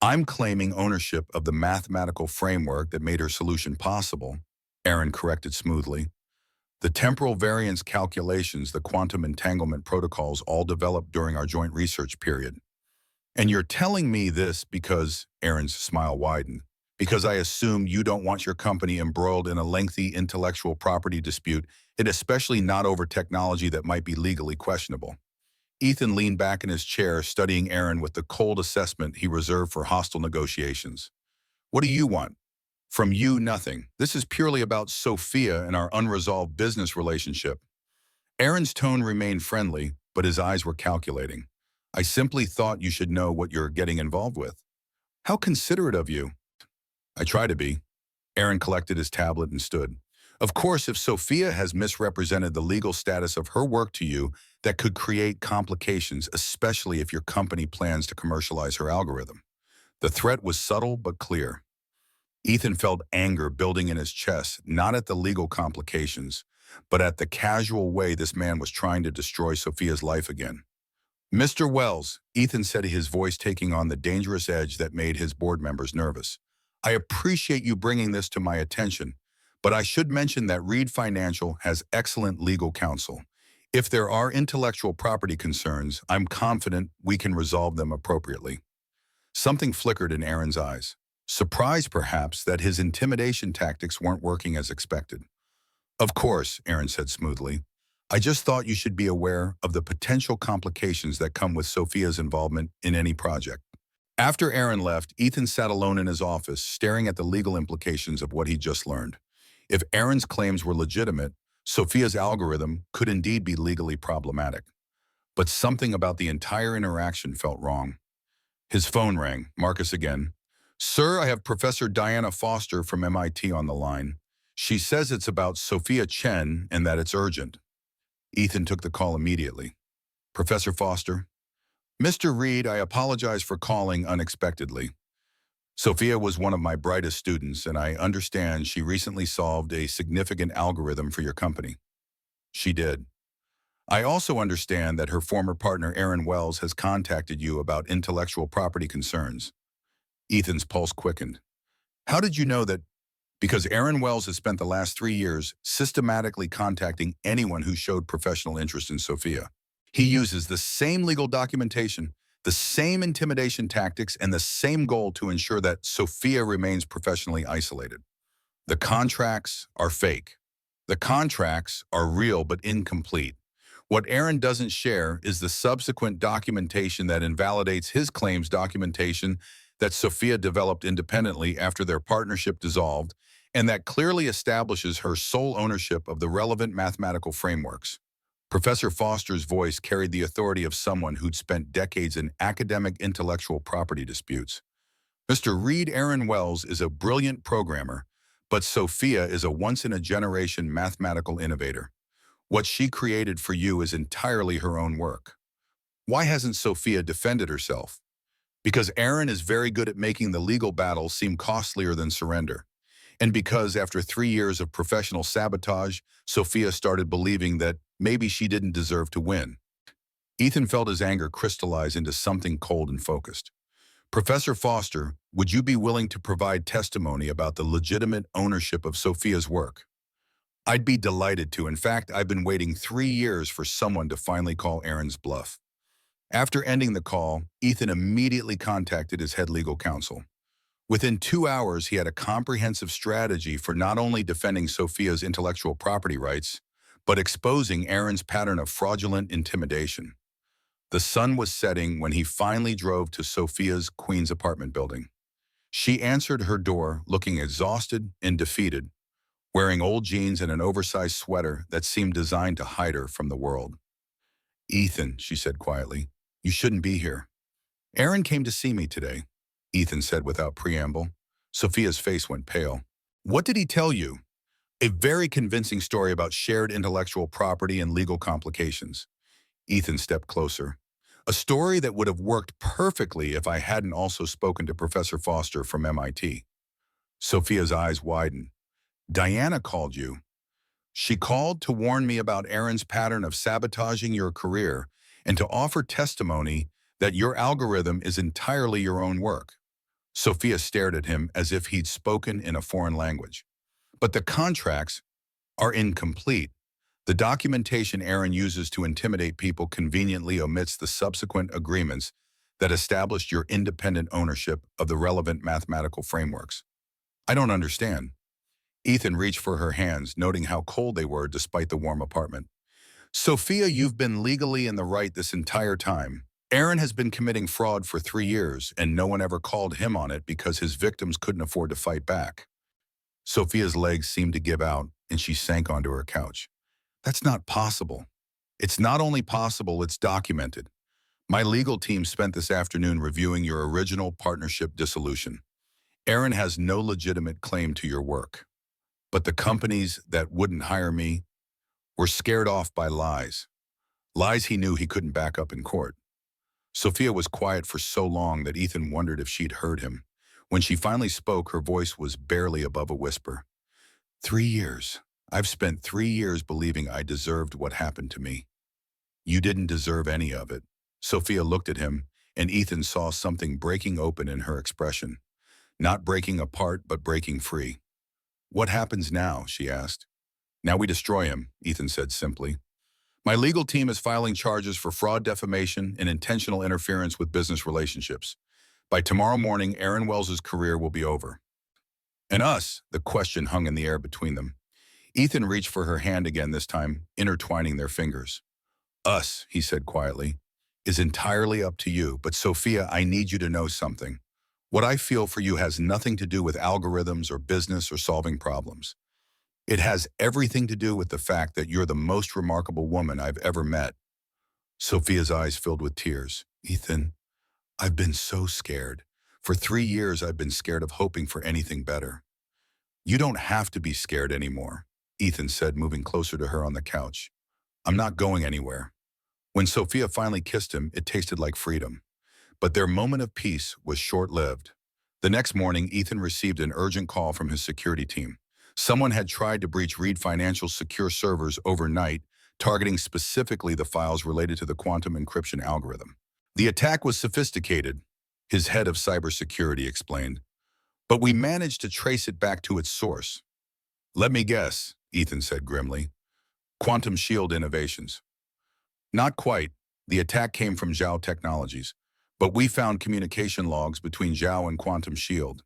S1: I'm claiming ownership of the mathematical framework that made her solution possible, Aaron corrected smoothly. The temporal variance calculations, the quantum entanglement protocols all developed during our joint research period. And you're telling me this because, Aaron's smile widened, because I assume you don't want your company embroiled in a lengthy intellectual property dispute, and especially not over technology that might be legally questionable. Ethan leaned back in his chair, studying Aaron with the cold assessment he reserved for hostile negotiations. What do you want? From you, nothing. This is purely about Sophia and our unresolved business relationship. Aaron's tone remained friendly, but his eyes were calculating. I simply thought you should know what you're getting involved with. How considerate of you. I try to be. Aaron collected his tablet and stood. Of course, if Sophia has misrepresented the legal status of her work to you, that could create complications, especially if your company plans to commercialize her algorithm. The threat was subtle but clear. Ethan felt anger building in his chest, not at the legal complications, but at the casual way this man was trying to destroy Sophia's life again. Mr. Wells, Ethan said, his voice taking on the dangerous edge that made his board members nervous. I appreciate you bringing this to my attention, but I should mention that Reed Financial has excellent legal counsel. If there are intellectual property concerns, I'm confident we can resolve them appropriately. Something flickered in Aaron's eyes. Surprised, perhaps, that his intimidation tactics weren't working as expected. Of course, Aaron said smoothly. I just thought you should be aware of the potential complications that come with Sophia's involvement in any project. After Aaron left, Ethan sat alone in his office, staring at the legal implications of what he'd just learned. If Aaron's claims were legitimate, Sophia's algorithm could indeed be legally problematic. But something about the entire interaction felt wrong. His phone rang. Marcus again. Sir, I have Professor Diana Foster from MIT on the line. She says it's about Sophia Chen and that it's urgent. Ethan took the call immediately. Professor Foster? Mr. Reed, I apologize for calling unexpectedly. Sophia was one of my brightest students, and I understand she recently solved a significant algorithm for your company. She did. I also understand that her former partner, Aaron Wells, has contacted you about intellectual property concerns. Ethan's pulse quickened. How did you know that? Because Aaron Wells has spent the last 3 years systematically contacting anyone who showed professional interest in Sophia. He uses the same legal documentation, the same intimidation tactics, and the same goal to ensure that Sophia remains professionally isolated. The contracts are fake. The contracts are real but incomplete. What Aaron doesn't share is the subsequent documentation that invalidates his claims documentation that Sophia developed independently after their partnership dissolved, and that clearly establishes her sole ownership of the relevant mathematical frameworks. Professor Foster's voice carried the authority of someone who'd spent decades in academic intellectual property disputes. Mr. Reed, Aaron Wells is a brilliant programmer, but Sophia is a once-in-a-generation mathematical innovator. What she created for you is entirely her own work. Why hasn't Sophia defended herself? Because Aaron is very good at making the legal battle seem costlier than surrender. And because after 3 years of professional sabotage, Sophia started believing that maybe she didn't deserve to win. Ethan felt his anger crystallize into something cold and focused. Professor Foster, would you be willing to provide testimony about the legitimate ownership of Sophia's work? I'd be delighted to. In fact, I've been waiting 3 years for someone to finally call Aaron's bluff. After ending the call, Ethan immediately contacted his head legal counsel. Within 2 hours, he had a comprehensive strategy for not only defending Sophia's intellectual property rights, but exposing Aaron's pattern of fraudulent intimidation. The sun was setting when he finally drove to Sophia's Queens apartment building. She answered her door looking exhausted and defeated, wearing old jeans and an oversized sweater that seemed designed to hide her from the world. "Ethan," she said quietly, "you shouldn't be here." "Aaron came to see me today," Ethan said without preamble. Sophia's face went pale. "What did he tell you?" "A very convincing story about shared intellectual property and legal complications." Ethan stepped closer. "A story that would have worked perfectly if I hadn't also spoken to Professor Foster from MIT. Sophia's eyes widened. "Diana called you." "She called to warn me about Aaron's pattern of sabotaging your career and to offer testimony that your algorithm is entirely your own work." Sophia stared at him as if he'd spoken in a foreign language. "But the contracts are incomplete. The documentation Aaron uses to intimidate people conveniently omits the subsequent agreements that established your independent ownership of the relevant mathematical frameworks." "I don't understand." Ethan reached for her hands, noting how cold they were despite the warm apartment. "Sophia, you've been legally in the right this entire time. Aaron has been committing fraud for 3 years, and no one ever called him on it because his victims couldn't afford to fight back." Sophia's legs seemed to give out, and she sank onto her couch. "That's not possible." "It's not only possible, it's documented. My legal team spent this afternoon reviewing your original partnership dissolution. Aaron has no legitimate claim to your work. But the companies that wouldn't hire me were scared off by lies. Lies he knew he couldn't back up in court." Sophia was quiet for so long that Ethan wondered if she'd heard him. When she finally spoke, her voice was barely above a whisper. 3 years. I've spent 3 years believing I deserved what happened to me." "You didn't deserve any of it." Sophia looked at him, and Ethan saw something breaking open in her expression. Not breaking apart, but breaking free. "What happens now?" she asked. "Now we destroy him," Ethan said simply. "My legal team is filing charges for fraud, defamation, and intentional interference with business relationships. By tomorrow morning, Aaron Wells's career will be over." "And us?" The question hung in the air between them. Ethan reached for her hand again, this time intertwining their fingers. "Us," he said quietly, "is entirely up to you, but Sophia, I need you to know something. What I feel for you has nothing to do with algorithms or business or solving problems. It has everything to do with the fact that you're the most remarkable woman I've ever met." Sophia's eyes filled with tears. "Ethan, I've been so scared. For 3 years, I've been scared of hoping for anything better." "You don't have to be scared anymore," Ethan said, moving closer to her on the couch. "I'm not going anywhere." When Sophia finally kissed him, it tasted like freedom. But their moment of peace was short-lived. The next morning, Ethan received an urgent call from his security team. Someone had tried to breach Reed Financial's secure servers overnight, targeting specifically the files related to the quantum encryption algorithm. "The attack was sophisticated," his head of cybersecurity explained, "but we managed to trace it back to its source." "Let me guess," Ethan said grimly. "Quantum Shield Innovations." "Not quite. The attack came from Zhao Technologies, but we found communication logs between Zhao and Quantum Shield.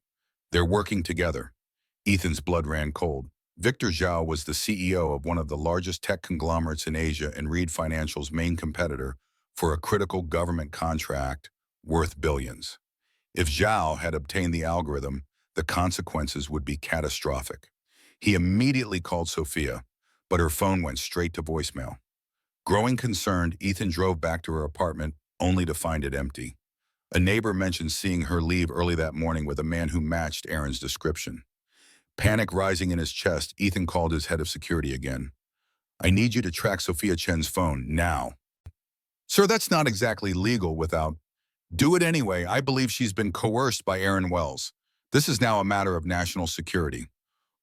S1: They're working together." Ethan's blood ran cold. Victor Zhao was the CEO of one of the largest tech conglomerates in Asia and Reed Financial's main competitor for a critical government contract worth billions. If Zhao had obtained the algorithm, the consequences would be catastrophic. He immediately called Sophia, but her phone went straight to voicemail. Growing concerned, Ethan drove back to her apartment, only to find it empty. A neighbor mentioned seeing her leave early that morning with a man who matched Aaron's description. Panic rising in his chest, Ethan called his head of security again. "I need you to track Sophia Chen's phone, now." "Sir, that's not exactly legal without—" "Do it anyway. I believe she's been coerced by Aaron Wells. This is now a matter of national security."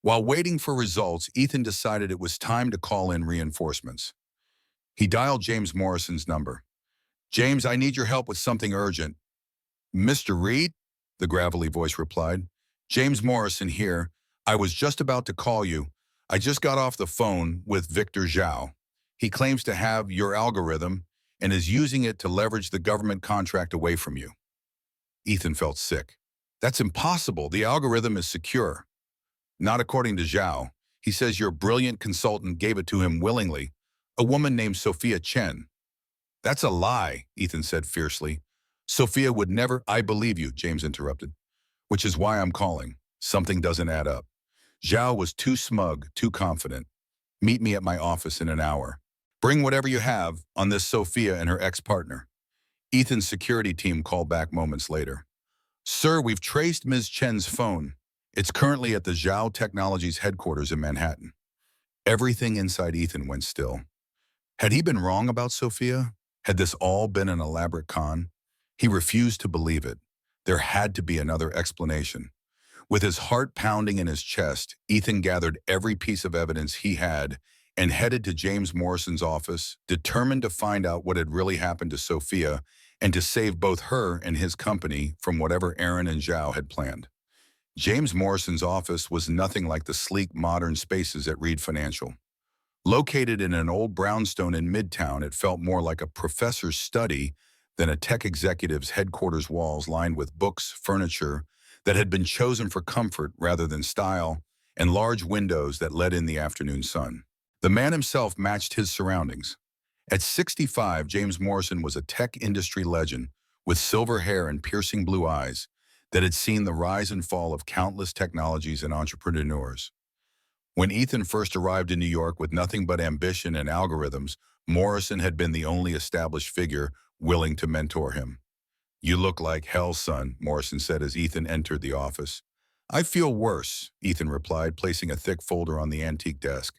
S1: While waiting for results, Ethan decided it was time to call in reinforcements. He dialed James Morrison's number. "James, I need your help with something urgent." Mr. Reed, the gravelly voice replied. James Morrison here. I was just about to call you. I just got off the phone with Victor Zhao. He claims to have your algorithm and is using it to leverage the government contract away from you. Ethan felt sick. That's impossible. The algorithm is secure. Not according to Zhao. He says your brilliant consultant gave it to him willingly, a woman named Sophia Chen. That's a lie, Ethan said fiercely. Sophia would never— I believe you, James interrupted, which is why I'm calling. Something doesn't add up. Zhao was too smug, too confident. Meet me at my office in an hour. Bring whatever you have on this Sophia and her ex-partner. Ethan's security team called back moments later. Sir, we've traced Ms. Chen's phone. It's currently at the Zhao Technologies headquarters in Manhattan. Everything inside Ethan went still. Had he been wrong about Sophia? Had this all been an elaborate con? He refused to believe it. There had to be another explanation. With his heart pounding in his chest, Ethan gathered every piece of evidence he had and headed to James Morrison's office, determined to find out what had really happened to Sophia and to save both her and his company from whatever Aaron and Zhao had planned. James Morrison's office was nothing like the sleek, modern spaces at Reed Financial. Located in an old brownstone in Midtown, it felt more like a professor's study than a tech executive's headquarters, walls lined with books, furniture that had been chosen for comfort rather than style, and large windows that let in the afternoon sun. The man himself matched his surroundings. At 65, James Morrison was a tech industry legend with silver hair and piercing blue eyes that had seen the rise and fall of countless technologies and entrepreneurs. When Ethan first arrived in New York with nothing but ambition and algorithms, Morrison had been the only established figure willing to mentor him. You look like hell, son, Morrison said as Ethan entered the office. I feel worse, Ethan replied, placing a thick folder on the antique desk.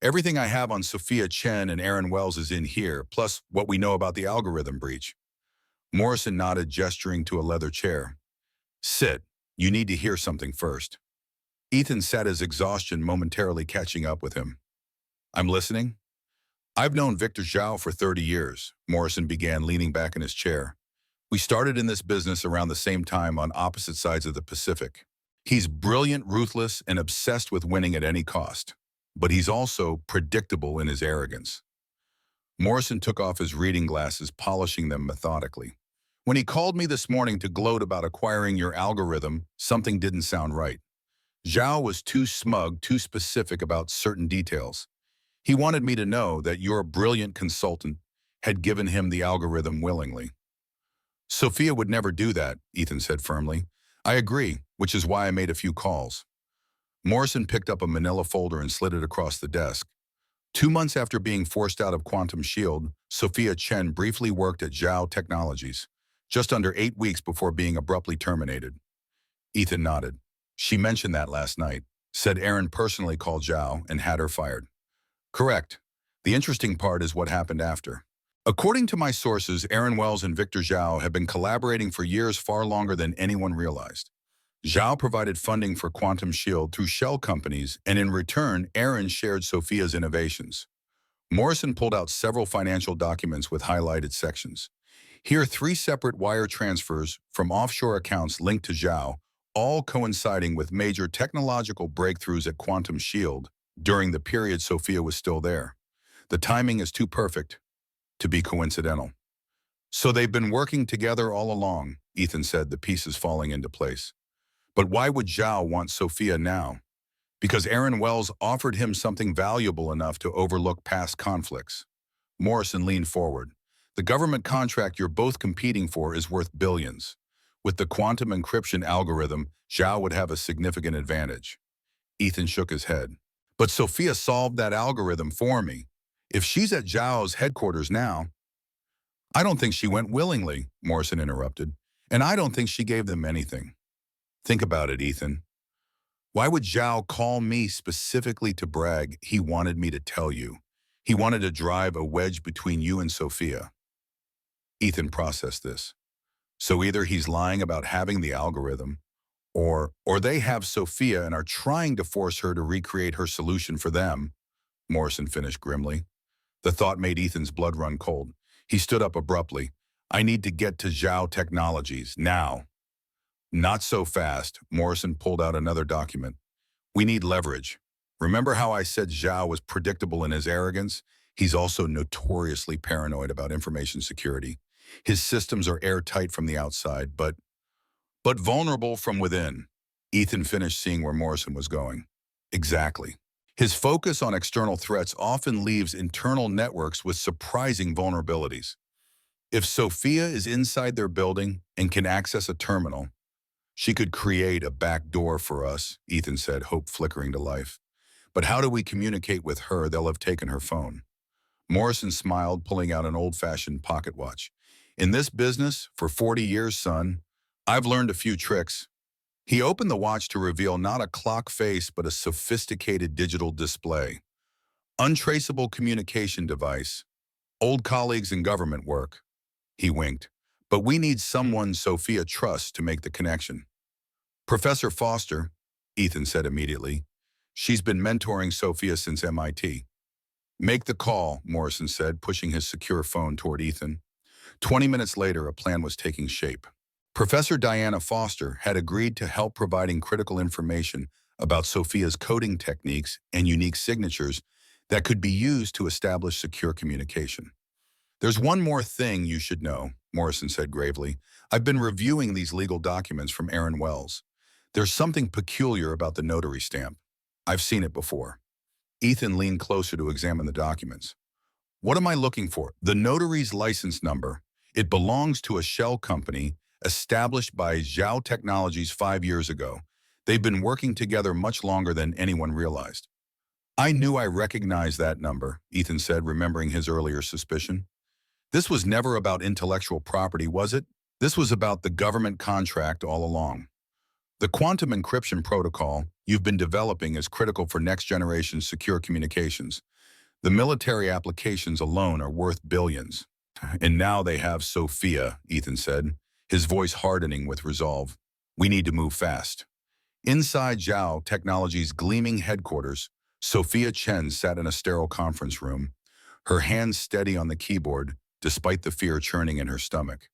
S1: Everything I have on Sophia Chen and Aaron Wells is in here, plus what we know about the algorithm breach. Morrison nodded, gesturing to a leather chair. Sit. You need to hear something first. Ethan sat, his exhaustion momentarily catching up with him. I'm listening. I've known Victor Zhao for 30 years, Morrison began, leaning back in his chair. We started in this business around the same time on opposite sides of the Pacific. He's brilliant, ruthless, and obsessed with winning at any cost. But he's also predictable in his arrogance. Morrison took off his reading glasses, polishing them methodically. When he called me this morning to gloat about acquiring your algorithm, something didn't sound right. Zhao was too smug, too specific about certain details. He wanted me to know that your brilliant consultant had given him the algorithm willingly. Sophia would never do that, Ethan said firmly. I agree, which is why I made a few calls. Morrison picked up a manila folder and slid it across the desk. 2 months after being forced out of Quantum Shield, Sophia Chen briefly worked at Zhao Technologies, just under 8 weeks before being abruptly terminated. Ethan nodded. She mentioned that last night, said Aaron personally called Zhao and had her fired. Correct. The interesting part is what happened after. According to my sources, Aaron Wells and Victor Zhao have been collaborating for years, far longer than anyone realized. Zhao provided funding for Quantum Shield through shell companies, and in return, Aaron shared Sophia's innovations. Morrison pulled out several financial documents with highlighted sections. Here, 3 separate wire transfers from offshore accounts linked to Zhao, all coinciding with major technological breakthroughs at Quantum Shield during the period Sophia was still there. The timing is too perfect to be coincidental. So they've been working together all along, Ethan said, the pieces falling into place. But why would Zhao want Sophia now? Because Aaron Wells offered him something valuable enough to overlook past conflicts. Morrison leaned forward. The government contract you're both competing for is worth billions. With the quantum encryption algorithm, Zhao would have a significant advantage. Ethan shook his head. But Sophia solved that algorithm for me. If she's at Zhao's headquarters now— I don't think she went willingly, Morrison interrupted. And I don't think she gave them anything. Think about it, Ethan. Why would Zhao call me specifically to brag he wanted me to tell you? He wanted to drive a wedge between you and Sophia. Ethan processed this. So either he's lying about having the algorithm, or they have Sophia and are trying to force her to recreate her solution for them, Morrison finished grimly. The thought made Ethan's blood run cold. He stood up abruptly. I need to get to Zhao Technologies, now. Not so fast, Morrison pulled out another document. We need leverage. Remember how I said Zhao was predictable in his arrogance? He's also notoriously paranoid about information security. His systems are airtight from the outside, but vulnerable from within. Ethan finished seeing where Morrison was going. Exactly. His focus on external threats often leaves internal networks with surprising vulnerabilities. If Sophia is inside their building and can access a terminal, she could create a back door for us, Ethan said, hope flickering to life. But how do we communicate with her? They'll have taken her phone. Morrison smiled, pulling out an old-fashioned pocket watch. In this business, for 40 years, son, I've learned a few tricks. He opened the watch to reveal not a clock face, but a sophisticated digital display. Untraceable communication device. Old colleagues in government work. He winked. But we need someone Sophia trusts to make the connection. Professor Foster, Ethan said immediately. She's been mentoring Sophia since MIT. Make the call, Morrison said, pushing his secure phone toward Ethan. 20 minutes later, a plan was taking shape. Professor Diana Foster had agreed to help providing critical information about Sophia's coding techniques and unique signatures that could be used to establish secure communication. There's one more thing you should know, Morrison said gravely. I've been reviewing these legal documents from Aaron Wells. There's something peculiar about the notary stamp. I've seen it before. Ethan leaned closer to examine the documents. What am I looking for? The notary's license number. It belongs to a shell company established by Zhao Technologies 5 years ago. They've been working together much longer than anyone realized. I knew I recognized that number, Ethan said, remembering his earlier suspicion. This was never about intellectual property, was it? This was about the government contract all along. The quantum encryption protocol you've been developing is critical for next-generation secure communications. The military applications alone are worth billions. And now they have Sophia, Ethan said, his voice hardening with resolve. We need to move fast. Inside Zhao Technologies' gleaming headquarters, Sophia Chen sat in a sterile conference room, her hands steady on the keyboard, despite the fear churning in her stomach.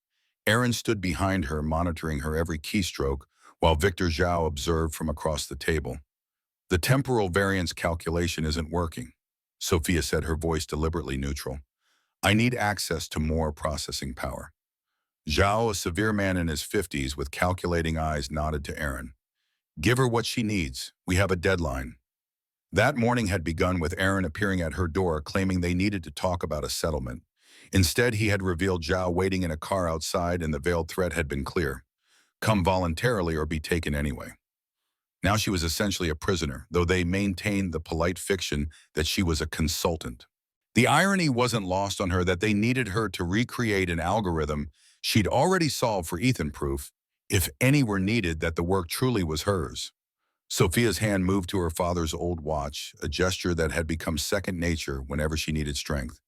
S1: Aaron stood behind her, monitoring her every keystroke, while Victor Zhao observed from across the table. The temporal variance calculation isn't working, Sophia said, her voice deliberately neutral. I need access to more processing power. Zhao, a severe man in his 50s with calculating eyes, nodded to Aaron. Give her what she needs. We have a deadline. That morning had begun with Aaron appearing at her door, claiming they needed to talk about a settlement. Instead, he had revealed Zhao waiting in a car outside, and the veiled threat had been clear. Come voluntarily or be taken anyway. Now she was essentially a prisoner, though they maintained the polite fiction that she was a consultant. The irony wasn't lost on her that they needed her to recreate an algorithm she'd already solved for Ethan, proof, if any were needed, that the work truly was hers. Sophia's hand moved to her father's old watch, a gesture that had become second nature whenever she needed strength.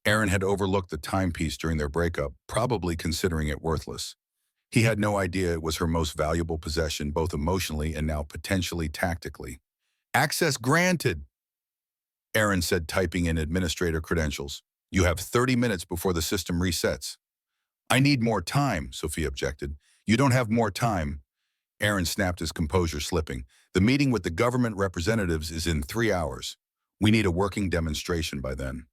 S1: Aaron had overlooked the timepiece during their breakup, probably considering it worthless. He had no idea it was her most valuable possession, both emotionally and now potentially tactically. Access granted, Aaron said, typing in administrator credentials. You have 30 minutes before the system resets. I need more time, Sophia objected. You don't have more time. Aaron snapped, his composure slipping. The meeting with the government representatives is in 3 hours. We need a working demonstration by then.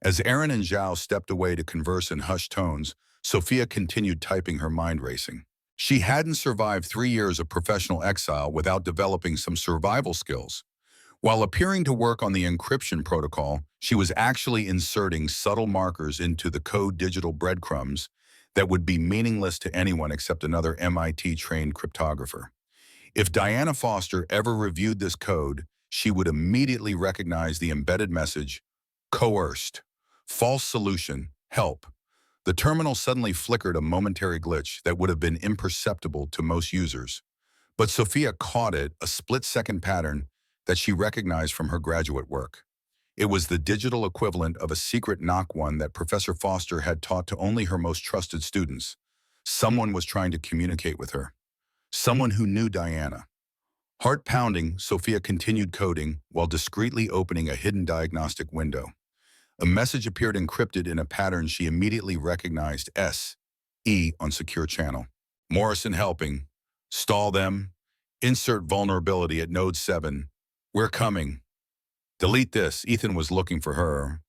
S1: As Aaron and Zhao stepped away to converse in hushed tones, Sophia continued typing, her mind racing. She hadn't survived 3 years of professional exile without developing some survival skills. While appearing to work on the encryption protocol, she was actually inserting subtle markers into the code, digital breadcrumbs that would be meaningless to anyone except another MIT-trained cryptographer. If Diana Foster ever reviewed this code, she would immediately recognize the embedded message, coerced, false solution, help. The terminal suddenly flickered, a momentary glitch that would have been imperceptible to most users. But Sophia caught it, a split-second pattern that she recognized from her graduate work. It was the digital equivalent of a secret knock, one that Professor Foster had taught to only her most trusted students. Someone was trying to communicate with her. Someone who knew Diana. Heart pounding, Sophia continued coding while discreetly opening a hidden diagnostic window. A message appeared encrypted in a pattern she immediately recognized: S, E on secure channel. Morrison helping. Stall them. Insert vulnerability at node 7. We're coming. Delete this. Ethan was looking for her.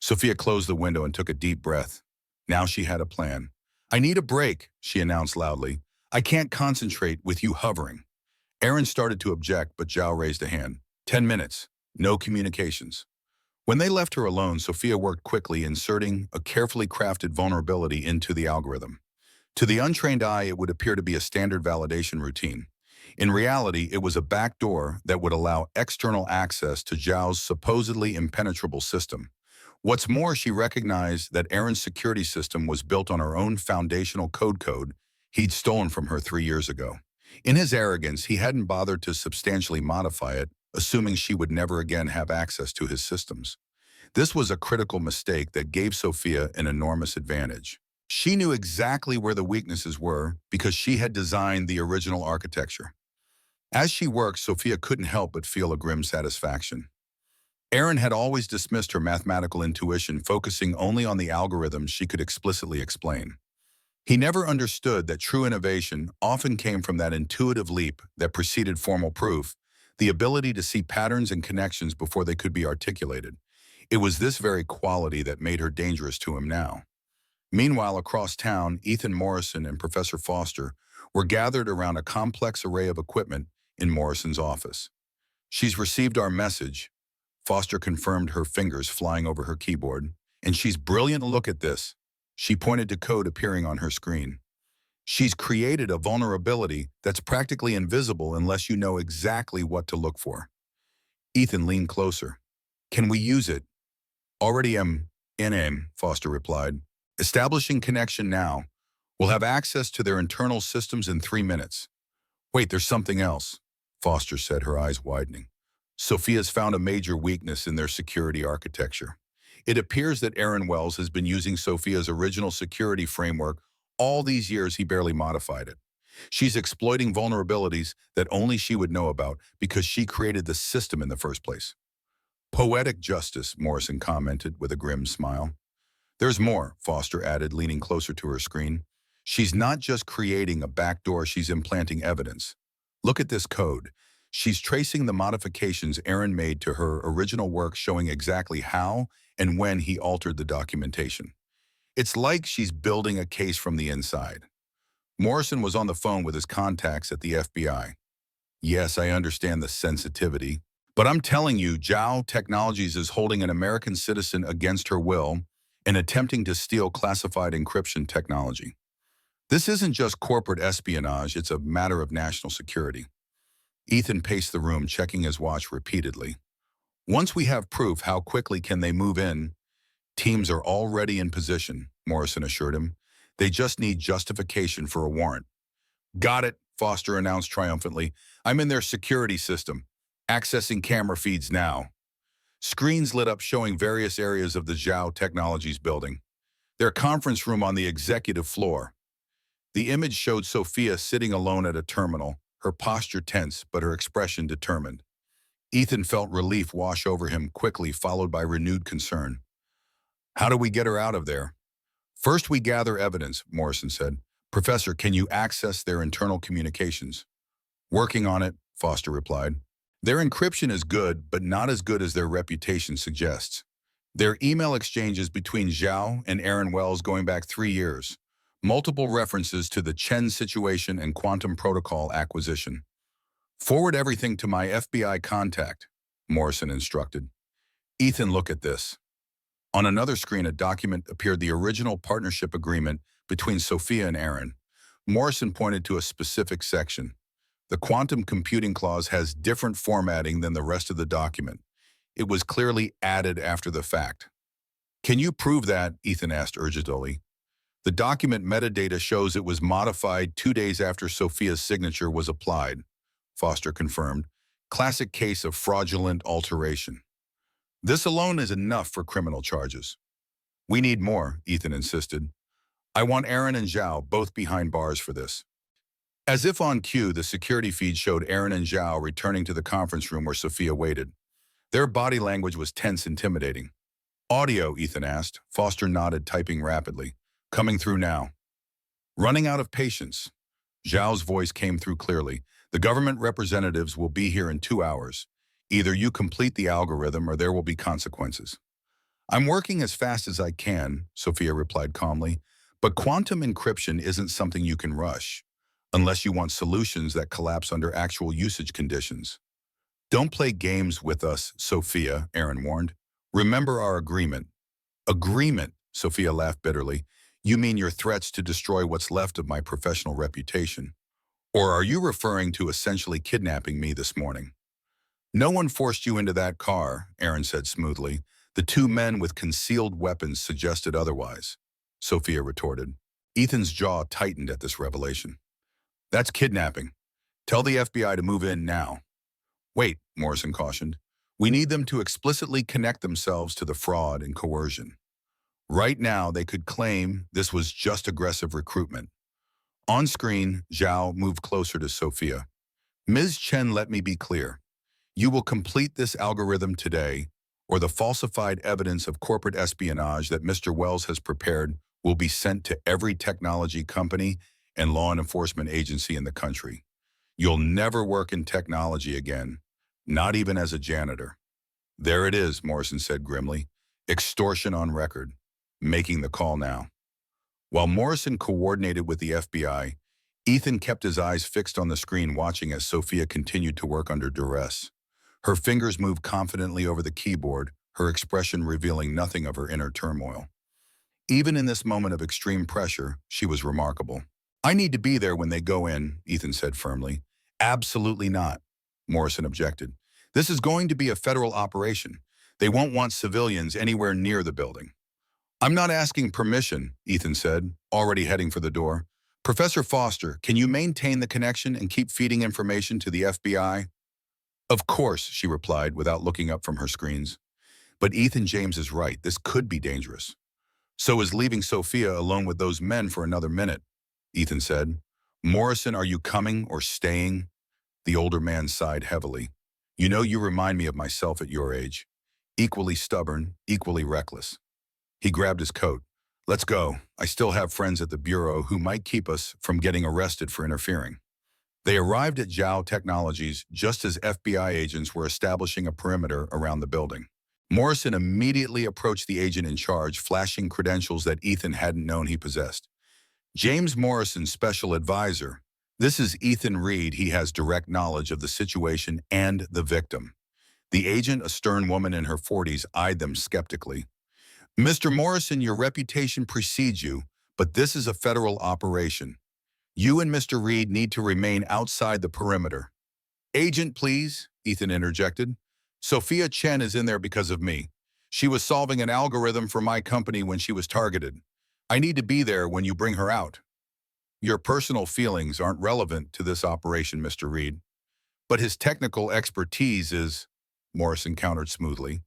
S1: Sophia closed the window and took a deep breath. Now she had a plan. I need a break, she announced loudly. I can't concentrate with you hovering. Aaron started to object, but Zhao raised a hand. 10 minutes. No communications. When they left her alone, Sophia worked quickly, inserting a carefully crafted vulnerability into the algorithm. To the untrained eye, it would appear to be a standard validation routine. In reality, it was a backdoor that would allow external access to Zhao's supposedly impenetrable system. What's more, she recognized that Aaron's security system was built on her own foundational code he'd stolen from her 3 years ago. In his arrogance, he hadn't bothered to substantially modify it, assuming she would never again have access to his systems. This was a critical mistake that gave Sophia an enormous advantage. She knew exactly where the weaknesses were because she had designed the original architecture. As she worked, Sophia couldn't help but feel a grim satisfaction. Aaron had always dismissed her mathematical intuition, focusing only on the algorithms she could explicitly explain. He never understood that true innovation often came from that intuitive leap that preceded formal proof, the ability to see patterns and connections before they could be articulated. It was this very quality that made her dangerous to him now. Meanwhile, across town, Ethan Morrison and Professor Foster were gathered around a complex array of equipment in Morrison's office. She's received our message, Foster confirmed, her fingers flying over her keyboard. And she's brilliant. Look at this. She pointed to code appearing on her screen. She's created a vulnerability that's practically invisible unless you know exactly what to look for. Ethan leaned closer. Can we use it? Already am in aim, Foster replied. Establishing connection now. We'll have access to their internal systems in 3 minutes. Wait, there's something else, Foster said, her eyes widening. Sophia's found a major weakness in their security architecture. It appears that Aaron Wells has been using Sophia's original security framework all these years. He barely modified it. She's exploiting vulnerabilities that only she would know about because she created the system in the first place. Poetic justice, Morrison commented with a grim smile. There's more, Foster added, leaning closer to her screen. She's not just creating a backdoor, she's implanting evidence. Look at this code. She's tracing the modifications Aaron made to her original work, showing exactly how and when he altered the documentation. It's like she's building a case from the inside. Morrison was on the phone with his contacts at the FBI. Yes, I understand the sensitivity, but I'm telling you, Zhao Technologies is holding an American citizen against her will and attempting to steal classified encryption technology. This isn't just corporate espionage, it's a matter of national security. Ethan paced the room, checking his watch repeatedly. Once we have proof, how quickly can they move in? Teams are already in position, Morrison assured him. They just need justification for a warrant. Got it, Foster announced triumphantly. I'm in their security system, accessing camera feeds now. Screens lit up showing various areas of the Zhao Technologies building. Their conference room on the executive floor. The image showed Sophia sitting alone at a terminal, her posture tense but her expression determined. Ethan felt relief wash over him quickly, followed by renewed concern. How do we get her out of there? First, we gather evidence, Morrison said. Professor, can you access their internal communications? Working on it, Foster replied. Their encryption is good, but not as good as their reputation suggests. Their email exchanges between Zhao and Aaron Wells going back 3 years. Multiple references to the Chen situation and quantum protocol acquisition. Forward everything to my FBI contact, Morrison instructed. Ethan, look at this. On another screen, a document appeared, the original partnership agreement between Sophia and Aaron. Morrison pointed to a specific section. The quantum computing clause has different formatting than the rest of the document. It was clearly added after the fact. Can you prove that? Ethan asked urgently. The document metadata shows it was modified 2 days after Sophia's signature was applied, Foster confirmed. Classic case of fraudulent alteration. This alone is enough for criminal charges. We need more, Ethan insisted. I want Aaron and Zhao both behind bars for this. As if on cue, the security feed showed Aaron and Zhao returning to the conference room where Sophia waited. Their body language was tense, intimidating. Audio, Ethan asked. Foster nodded, typing rapidly. Coming through now. Running out of patience. Zhao's voice came through clearly. The government representatives will be here in 2 hours. Either you complete the algorithm or there will be consequences. I'm working as fast as I can, Sophia replied calmly, but quantum encryption isn't something you can rush, unless you want solutions that collapse under actual usage conditions. Don't play games with us, Sophia, Aaron warned. Remember our agreement. Agreement, Sophia laughed bitterly. You mean your threats to destroy what's left of my professional reputation? Or are you referring to essentially kidnapping me this morning? No one forced you into that car, Aaron said smoothly. The two men with concealed weapons suggested otherwise, Sophia retorted. Ethan's jaw tightened at this revelation. That's kidnapping. Tell the FBI to move in now. Wait, Morrison cautioned. We need them to explicitly connect themselves to the fraud and coercion. Right now, they could claim this was just aggressive recruitment. On screen, Zhao moved closer to Sophia. Ms. Chen, let me be clear. You will complete this algorithm today, or the falsified evidence of corporate espionage that Mr. Wells has prepared will be sent to every technology company and law enforcement agency in the country. You'll never work in technology again, not even as a janitor. There it is, Morrison said grimly. Extortion on record. Making the call now. While Morrison coordinated with the FBI, Ethan kept his eyes fixed on the screen watching as Sophia continued to work under duress. Her fingers moved confidently over the keyboard, her expression revealing nothing of her inner turmoil. Even in this moment of extreme pressure, she was remarkable. I need to be there when they go in, Ethan said firmly. Absolutely not, Morrison objected. This is going to be a federal operation. They won't want civilians anywhere near the building. I'm not asking permission, Ethan said, already heading for the door. Professor Foster, can you maintain the connection and keep feeding information to the FBI? Of course, she replied without looking up from her screens. But Ethan James is right, this could be dangerous. So is leaving Sophia alone with those men for another minute, Ethan said. Morrison, are you coming or staying? The older man sighed heavily. You know, you remind me of myself at your age. Equally stubborn, equally reckless. He grabbed his coat. Let's go. I still have friends at the Bureau who might keep us from getting arrested for interfering. They arrived at Zhao Technologies just as FBI agents were establishing a perimeter around the building. Morrison immediately approached the agent in charge, flashing credentials that Ethan hadn't known he possessed. James Morrison, special advisor. This is Ethan Reed. He has direct knowledge of the situation and the victim. The agent, a stern woman in her 40s, eyed them skeptically. Mr. Morrison, your reputation precedes you, but this is a federal operation. You and Mr. Reed need to remain outside the perimeter. Agent, please, Ethan interjected. Sophia Chen is in there because of me. She was solving an algorithm for my company when she was targeted. I need to be there when you bring her out. Your personal feelings aren't relevant to this operation, Mr. Reed. But his technical expertise is, Morrison countered smoothly.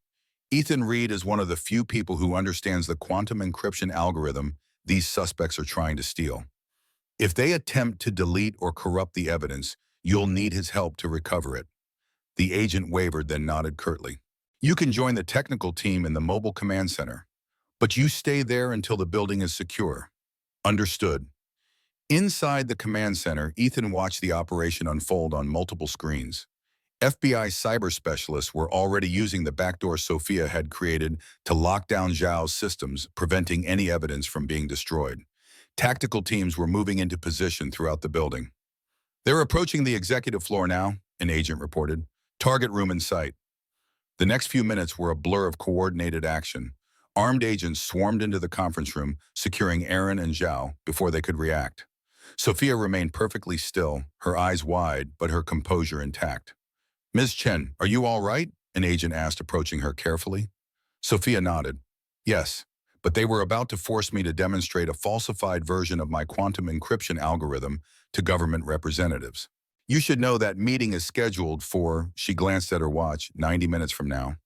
S1: Ethan Reed is one of the few people who understands the quantum encryption algorithm these suspects are trying to steal. If they attempt to delete or corrupt the evidence, you'll need his help to recover it. The agent wavered, then nodded curtly. You can join the technical team in the mobile command center, but you stay there until the building is secure. Understood. Inside the command center, Ethan watched the operation unfold on multiple screens. FBI cyber specialists were already using the backdoor Sophia had created to lock down Zhao's systems, preventing any evidence from being destroyed. Tactical teams were moving into position throughout the building. They're approaching the executive floor now, an agent reported. Target room in sight. The next few minutes were a blur of coordinated action. Armed agents swarmed into the conference room, securing Aaron and Zhao before they could react. Sophia remained perfectly still, her eyes wide, but her composure intact. Ms. Chen, are you all right? An agent asked, approaching her carefully. Sophia nodded. Yes, but they were about to force me to demonstrate a falsified version of my quantum encryption algorithm to government representatives. You should know that meeting is scheduled for, she glanced at her watch, 90 minutes from now.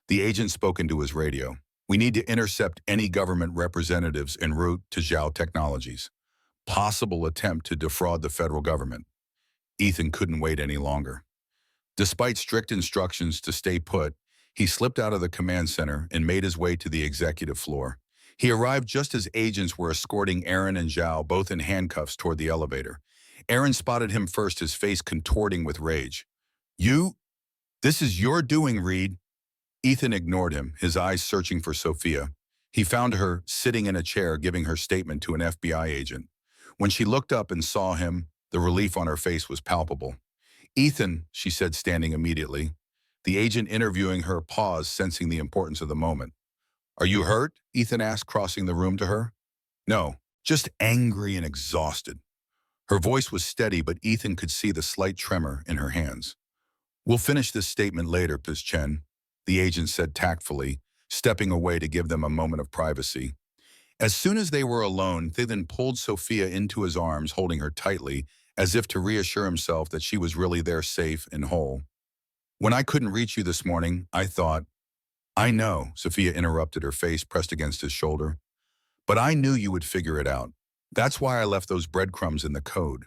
S1: The agent spoke into his radio. We need to intercept any government representatives en route to Zhao Technologies. Possible attempt to defraud the federal government. Ethan couldn't wait any longer. Despite strict instructions to stay put, he slipped out of the command center and made his way to the executive floor. He arrived just as agents were escorting Aaron and Zhao, both in handcuffs, toward the elevator. Aaron spotted him first, his face contorting with rage. "You? This is your doing, Reed." Ethan ignored him, his eyes searching for Sophia. He found her sitting in a chair giving her statement to an FBI agent. When she looked up and saw him, the relief on her face was palpable. "Ethan," she said, standing immediately. The agent interviewing her paused, sensing the importance of the moment. "Are you hurt?" Ethan asked, crossing the room to her. "No, just angry and exhausted." Her voice was steady, but Ethan could see the slight tremor in her hands. "We'll finish this statement later, Ms. Chen," the agent said tactfully, stepping away to give them a moment of privacy. As soon as they were alone, they then pulled Sophia into his arms, holding her tightly, as if to reassure himself that she was really there, safe and whole. "When I couldn't reach you this morning, I thought—" "I know," Sophia interrupted, her face pressed against his shoulder. "But I knew you would figure it out. That's why I left those breadcrumbs in the code."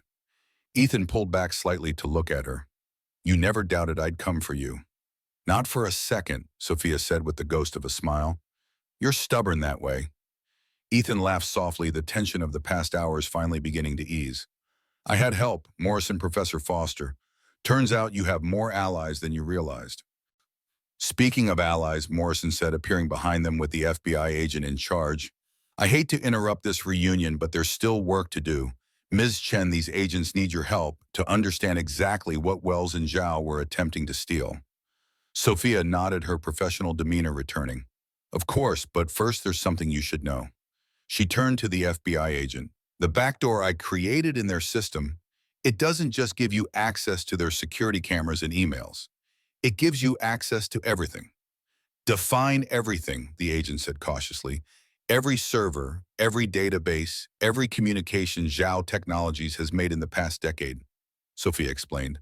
S1: Ethan pulled back slightly to look at her. "You never doubted I'd come for you." "Not for a second," Sophia said with the ghost of a smile. "You're stubborn that way." Ethan laughed softly, the tension of the past hours finally beginning to ease. "I had help, Morris and Professor Foster. Turns out you have more allies than you realized." "Speaking of allies," Morrison said, appearing behind them with the FBI agent in charge, "I hate to interrupt this reunion, but there's still work to do. Ms. Chen, these agents need your help to understand exactly what Wells and Zhao were attempting to steal." Sophia nodded, her professional demeanor returning. "Of course, but first there's something you should know." She turned to the FBI agent. "The backdoor I created in their system, it doesn't just give you access to their security cameras and emails. It gives you access to everything." "Define everything," the agent said cautiously. "Every server, every database, every communication Zhao Technologies has made in the past decade," Sophia explained.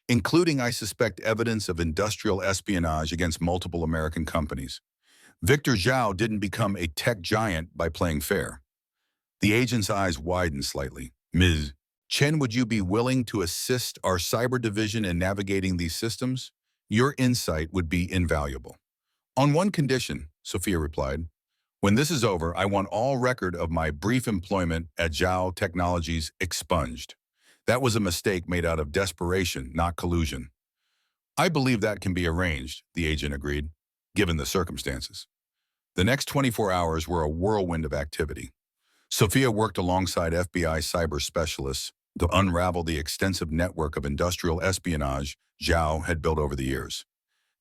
S1: "Including, I suspect, evidence of industrial espionage against multiple American companies. Victor Zhao didn't become a tech giant by playing fair." The agent's eyes widened slightly. "Ms. Chen, would you be willing to assist our cyber division in navigating these systems? Your insight would be invaluable." "On one condition," Sophia replied. "When this is over, I want all record of my brief employment at Zhao Technologies expunged. That was a mistake made out of desperation, not collusion." "I believe that can be arranged," the agent agreed, "given the circumstances." The next 24 hours were a whirlwind of activity. Sophia worked alongside FBI cyber specialists to unravel the extensive network of industrial espionage Zhao had built over the years.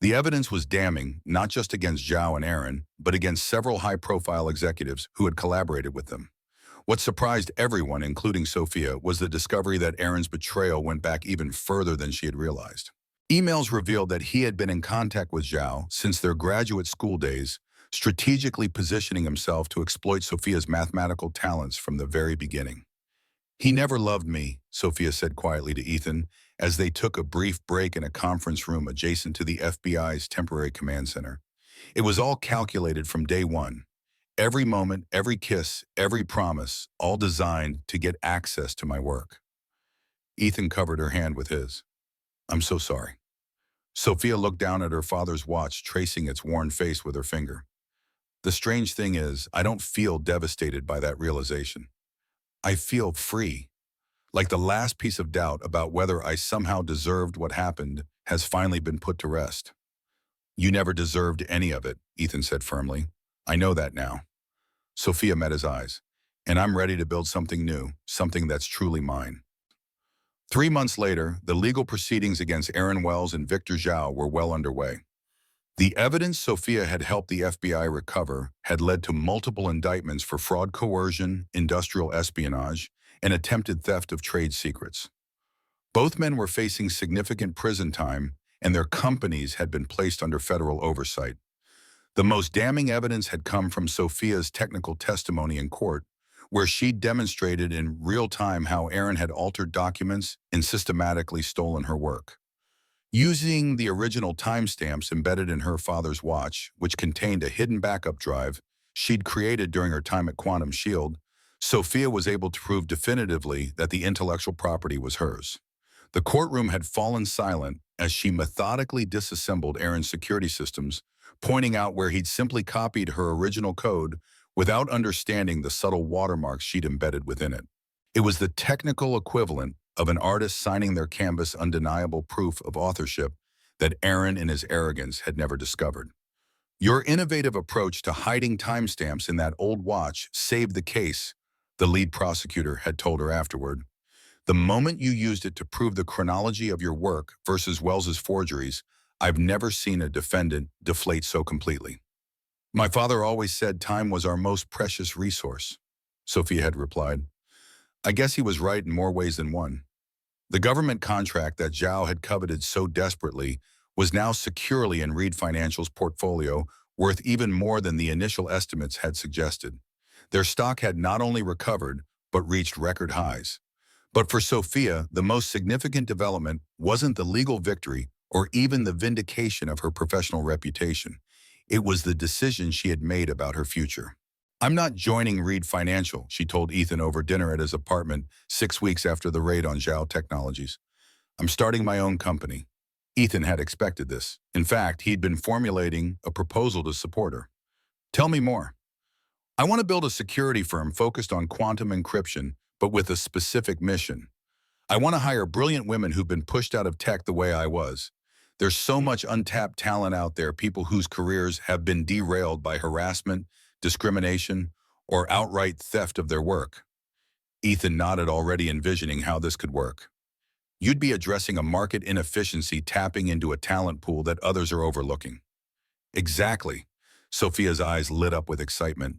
S1: The evidence was damning, not just against Zhao and Aaron, but against several high-profile executives who had collaborated with them. What surprised everyone, including Sophia, was the discovery that Aaron's betrayal went back even further than she had realized. Emails revealed that he had been in contact with Zhao since their graduate school days, strategically positioning himself to exploit Sophia's mathematical talents from the very beginning. "He never loved me," Sophia said quietly to Ethan, as they took a brief break in a conference room adjacent to the FBI's temporary command center. "It was all calculated from day one. Every moment, every kiss, every promise, all designed to get access to my work." Ethan covered her hand with his. "I'm so sorry." Sophia looked down at her father's watch, tracing its worn face with her finger. "The strange thing is, I don't feel devastated by that realization. I feel free. Like the last piece of doubt about whether I somehow deserved what happened has finally been put to rest." "You never deserved any of it," Ethan said firmly. "I know that now." Sophia met his eyes. "And I'm ready to build something new, something that's truly mine." 3 months later, the legal proceedings against Aaron Wells and Victor Zhao were well underway. The evidence Sophia had helped the FBI recover had led to multiple indictments for fraud, coercion, industrial espionage, and attempted theft of trade secrets. Both men were facing significant prison time, and their companies had been placed under federal oversight. The most damning evidence had come from Sophia's technical testimony in court, where she demonstrated in real time how Aaron had altered documents and systematically stolen her work. Using the original timestamps embedded in her father's watch, which contained a hidden backup drive she'd created during her time at Quantum Shield, Sophia was able to prove definitively that the intellectual property was hers. The courtroom had fallen silent as she methodically disassembled Aaron's security systems, pointing out where he'd simply copied her original code without understanding the subtle watermarks she'd embedded within it. It was the technical equivalent of an artist signing their canvas undeniable proof of authorship that Aaron in his arrogance had never discovered. Your innovative approach to hiding timestamps in that old watch saved the case, the lead prosecutor had told her afterward. The moment you used it to prove the chronology of your work versus Wells's forgeries, I've never seen a defendant deflate so completely. My father always said time was our most precious resource, Sophia had replied. I guess he was right in more ways than one. The government contract that Zhao had coveted so desperately was now securely in Reed Financial's portfolio, worth even more than the initial estimates had suggested. Their stock had not only recovered, but reached record highs. But for Sophia, the most significant development wasn't the legal victory or even the vindication of her professional reputation. It was the decision she had made about her future. I'm not joining Reed Financial, she told Ethan over dinner at his apartment 6 weeks after the raid on Zhao Technologies. I'm starting my own company. Ethan had expected this. In fact, he'd been formulating a proposal to support her. Tell me more. I want to build a security firm focused on quantum encryption, but with a specific mission. I want to hire brilliant women who've been pushed out of tech the way I was. There's so much untapped talent out there, people whose careers have been derailed by harassment, discrimination, or outright theft of their work. Ethan nodded, already envisioning how this could work. You'd be addressing a market inefficiency, tapping into a talent pool that others are overlooking. Exactly. Sophia's eyes lit up with excitement.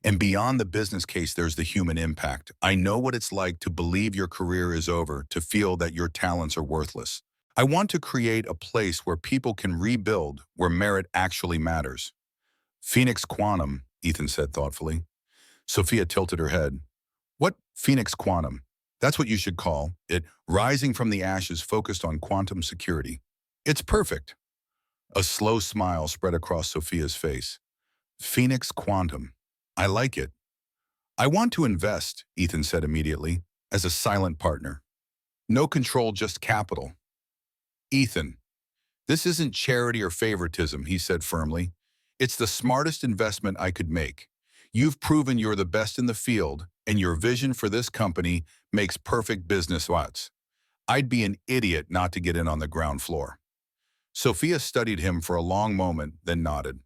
S1: And beyond the business case, there's the human impact. I know what it's like to believe your career is over, to feel that your talents are worthless. I want to create a place where people can rebuild, where merit actually matters. Phoenix Quantum, Ethan said thoughtfully. Sophia tilted her head. What Phoenix Quantum? That's what you should call it, rising from the ashes, focused on quantum security. It's perfect. A slow smile spread across Sophia's face. Phoenix Quantum. I like it. I want to invest, Ethan said immediately, as a silent partner. No control, just capital. Ethan, this isn't charity or favoritism, he said firmly. It's the smartest investment I could make. You've proven you're the best in the field, and your vision for this company makes perfect business sense. I'd be an idiot not to get in on the ground floor. Sophia studied him for a long moment, then nodded.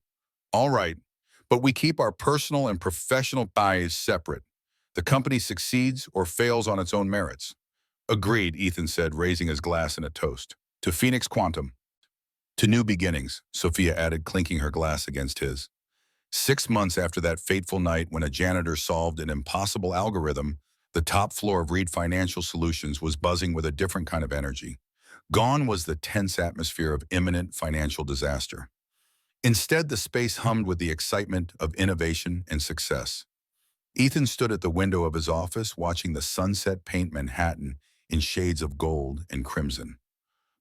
S1: All right, but we keep our personal and professional ties separate. The company succeeds or fails on its own merits. Agreed, Ethan said, raising his glass in a toast. To Phoenix Quantum. To new beginnings, Sophia added, clinking her glass against his. 6 months after that fateful night when a janitor solved an impossible algorithm, the top floor of Reed Financial Solutions was buzzing with a different kind of energy. Gone was the tense atmosphere of imminent financial disaster. Instead, the space hummed with the excitement of innovation and success. Ethan stood at the window of his office, watching the sunset paint Manhattan in shades of gold and crimson.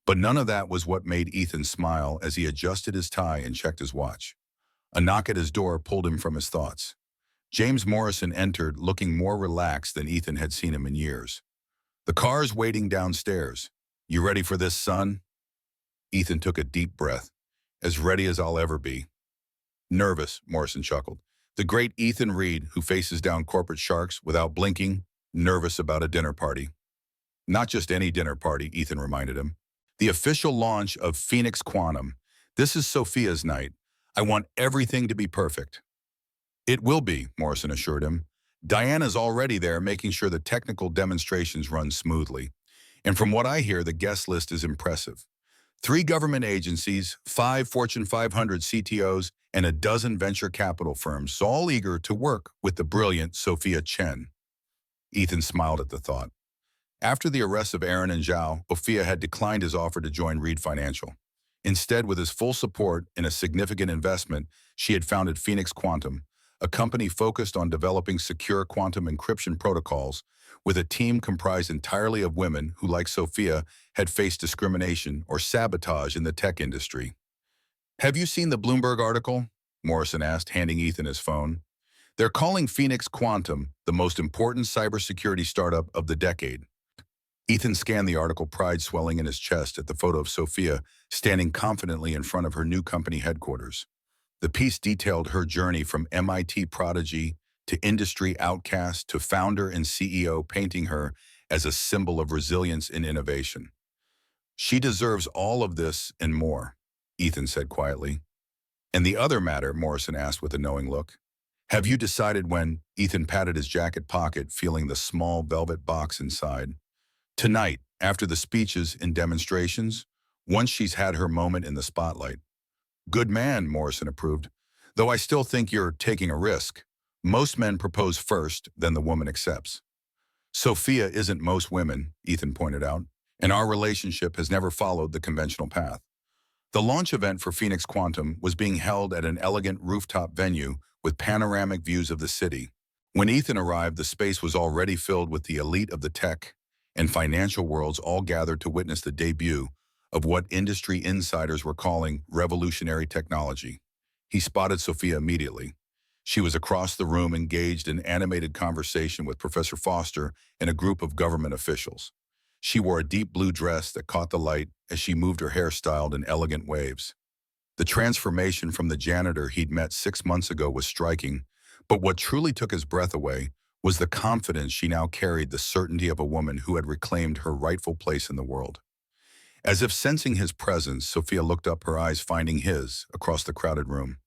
S1: But none of that was what made Ethan smile as he adjusted his tie and checked his watch. A knock at his door pulled him from his thoughts. James Morrison entered, looking more relaxed than Ethan had seen him in years. The car's waiting downstairs. You ready for this, son? Ethan took a deep breath. As ready as I'll ever be. Nervous, Morrison chuckled. The great Ethan Reed, who faces down corporate sharks without blinking, nervous about a dinner party. Not just any dinner party, Ethan reminded him. The official launch of Phoenix Quantum. This is Sophia's night. I want everything to be perfect. It will be, Morrison assured him. Diana's already there, making sure the technical demonstrations run smoothly. And from what I hear, the guest list is impressive. 3 government agencies, 5 Fortune 500 CTOs, and a dozen venture capital firms, all eager to work with the brilliant Sophia Chen. Ethan smiled at the thought. After the arrests of Aaron and Zhao, Sophia had declined his offer to join Reed Financial. Instead, with his full support and a significant investment, she had founded Phoenix Quantum, a company focused on developing secure quantum encryption protocols, with a team comprised entirely of women who, like Sophia, had faced discrimination or sabotage in the tech industry. Have you seen the Bloomberg article? Morrison asked, handing Ethan his phone. They're calling Phoenix Quantum the most important cybersecurity startup of the decade. Ethan scanned the article, pride swelling in his chest at the photo of Sophia standing confidently in front of her new company headquarters. The piece detailed her journey from MIT prodigy to industry outcast to founder and CEO, painting her as a symbol of resilience and innovation. She deserves all of this and more, Ethan said quietly. And the other matter, Morrison asked with a knowing look. Have you decided when? Ethan patted his jacket pocket, feeling the small velvet box inside. Tonight, after the speeches and demonstrations, once she's had her moment in the spotlight. Good man, Morrison approved. Though I still think you're taking a risk. Most men propose first, then the woman accepts. Sophia isn't most women, Ethan pointed out, and our relationship has never followed the conventional path. The launch event for Phoenix Quantum was being held at an elegant rooftop venue with panoramic views of the city. When Ethan arrived, the space was already filled with the elite of the tech and financial worlds, all gathered to witness the debut of what industry insiders were calling revolutionary technology. He spotted Sophia immediately. She was across the room, engaged in animated conversation with Professor Foster and a group of government officials. She wore a deep blue dress that caught the light as she moved her hair styled in elegant waves. The transformation from the janitor he'd met 6 months ago was striking, but what truly took his breath away was the confidence she now carried, the certainty of a woman who had reclaimed her rightful place in the world. As if sensing his presence, Sophia looked up, her eyes finding his across the crowded room.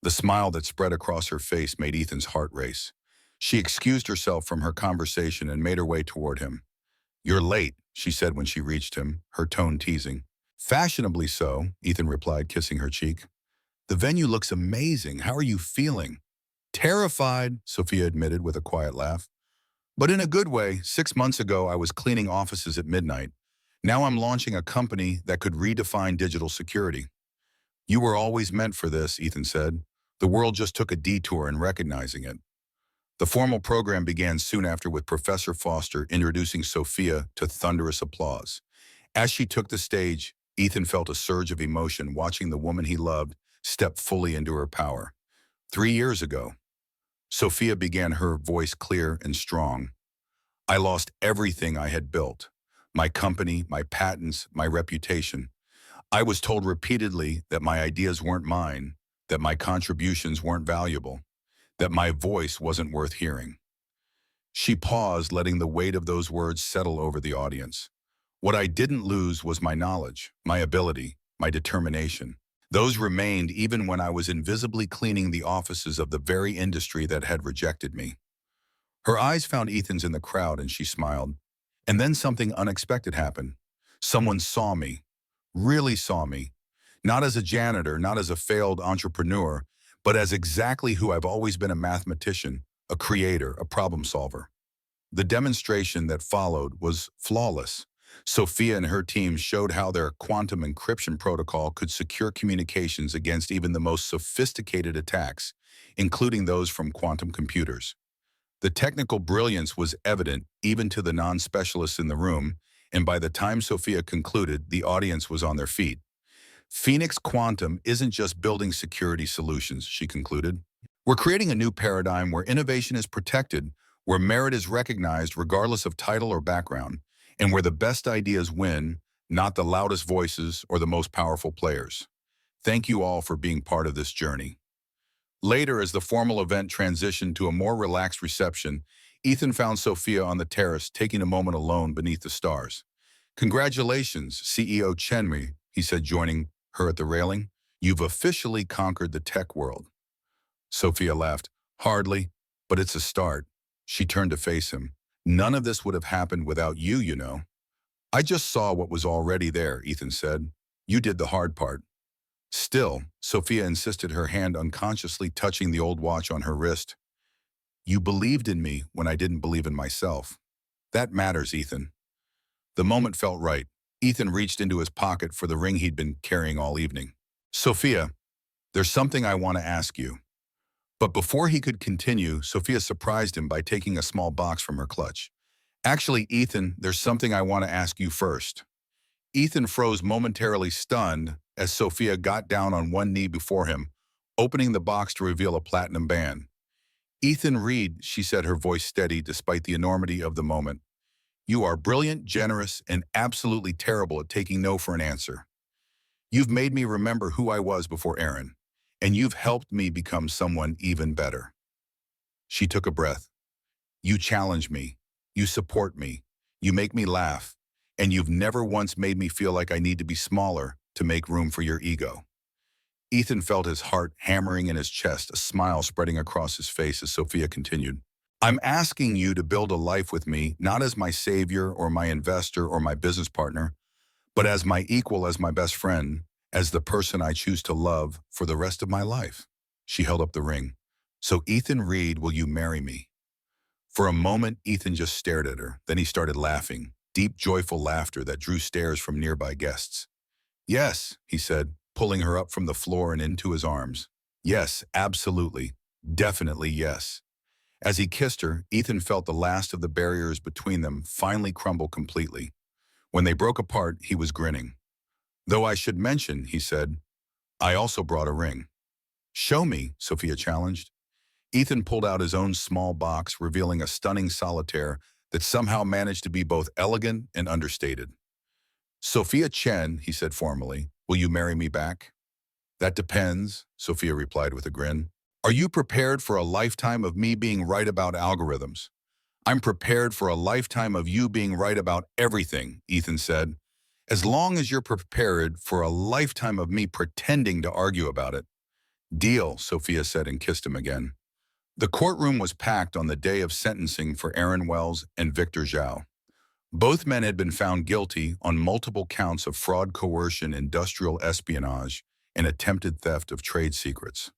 S1: The smile that spread across her face made Ethan's heart race. She excused herself from her conversation and made her way toward him. You're late, she said when she reached him, her tone teasing. Fashionably so, Ethan replied, kissing her cheek. The venue looks amazing. How are you feeling? Terrified, Sophia admitted with a quiet laugh. But in a good way. 6 months ago, I was cleaning offices at midnight. Now I'm launching a company that could redefine digital security. You were always meant for this, Ethan said. The world just took a detour in recognizing it. The formal program began soon after, with Professor Foster introducing Sophia to thunderous applause. As she took the stage, Ethan felt a surge of emotion watching the woman he loved step fully into her power. 3 years ago, Sophia began, her voice clear and strong. I lost everything I had built. My company, my patents, my reputation. I was told repeatedly that my ideas weren't mine, that my contributions weren't valuable, that my voice wasn't worth hearing. She paused, letting the weight of those words settle over the audience. What I didn't lose was my knowledge, my ability, my determination. Those remained even when I was invisibly cleaning the offices of the very industry that had rejected me. Her eyes found Ethan's in the crowd and she smiled. And then something unexpected happened. Someone saw me, really saw me. Not as a janitor, not as a failed entrepreneur, but as exactly who I've always been: a mathematician, a creator, a problem solver. The demonstration that followed was flawless. Sophia and her team showed how their quantum encryption protocol could secure communications against even the most sophisticated attacks, including those from quantum computers. The technical brilliance was evident even to the non-specialists in the room, and by the time Sophia concluded, the audience was on their feet. Phoenix Quantum isn't just building security solutions, she concluded. We're creating a new paradigm where innovation is protected, where merit is recognized regardless of title or background, and where the best ideas win, not the loudest voices or the most powerful players. Thank you all for being part of this journey. Later, as the formal event transitioned to a more relaxed reception, Ethan found Sophia on the terrace, taking a moment alone beneath the stars. Congratulations, CEO Chen, he said, joining her at the railing. You've officially conquered the tech world. Sophia laughed. Hardly, but it's a start. She turned to face him. None of this would have happened without you, you know. I just saw what was already there, Ethan said. You did the hard part. Still, Sophia insisted, her hand unconsciously touching the old watch on her wrist. You believed in me when I didn't believe in myself. That matters, Ethan. The moment felt right. Ethan reached into his pocket for the ring he'd been carrying all evening. Sophia, there's something I want to ask you. But before he could continue, Sophia surprised him by taking a small box from her clutch. Actually, Ethan, there's something I want to ask you first. Ethan froze, momentarily stunned, as Sophia got down on one knee before him, opening the box to reveal a platinum band. Ethan, read, she said, her voice steady despite the enormity of the moment. You are brilliant, generous, and absolutely terrible at taking no for an answer. You've made me remember who I was before Aaron. and you've helped me become someone even better." She took a breath. "You challenge me. You support me. You make me laugh. And you've never once made me feel like I need to be smaller to make room for your ego." Ethan felt his heart hammering in his chest, a smile spreading across his face as Sophia continued. "I'm asking you to build a life with me, not as my savior or my investor or my business partner, but as my equal, as my best friend, as the person I choose to love for the rest of my life." She held up the ring. "So Ethan Reed, will you marry me?" For a moment, Ethan just stared at her. Then he started laughing, deep, joyful laughter that drew stares from nearby guests. "Yes," he said, pulling her up from the floor and into his arms. "Yes, absolutely. Definitely yes." As he kissed her, Ethan felt the last of the barriers between them finally crumble completely. When they broke apart, he was grinning. "Though I should mention," he said, "I also brought a ring." "Show me," Sophia challenged. Ethan pulled out his own small box, revealing a stunning solitaire that somehow managed to be both elegant and understated. "Sophia Chen," he said formally, "will you marry me back?" "That depends," Sophia replied with a grin. "Are you prepared for a lifetime of me being right about algorithms?" "I'm prepared for a lifetime of you being right about everything," Ethan said. "As long as you're prepared for a lifetime of me pretending to argue about it." "Deal," Sophia said and kissed him again. The courtroom was packed on the day of sentencing for Aaron Wells and Victor Zhao. Both men had been found guilty on multiple counts of fraud, coercion, industrial espionage, and attempted theft of trade secrets.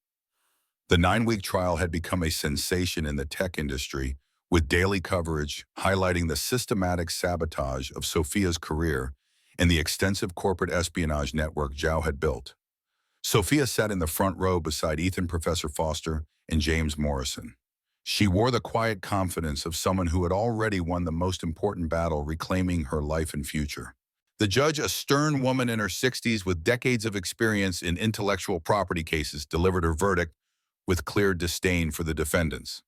S1: The 9-week trial had become a sensation in the tech industry, with daily coverage highlighting the systematic sabotage of Sophia's career and the extensive corporate espionage network Zhao had built. Sophia sat in the front row beside Ethan, Professor Foster, and James Morrison. She wore the quiet confidence of someone who had already won the most important battle, reclaiming her life and future. The judge, a stern woman in her 60s with decades of experience in intellectual property cases, delivered her verdict with clear disdain for the defendants.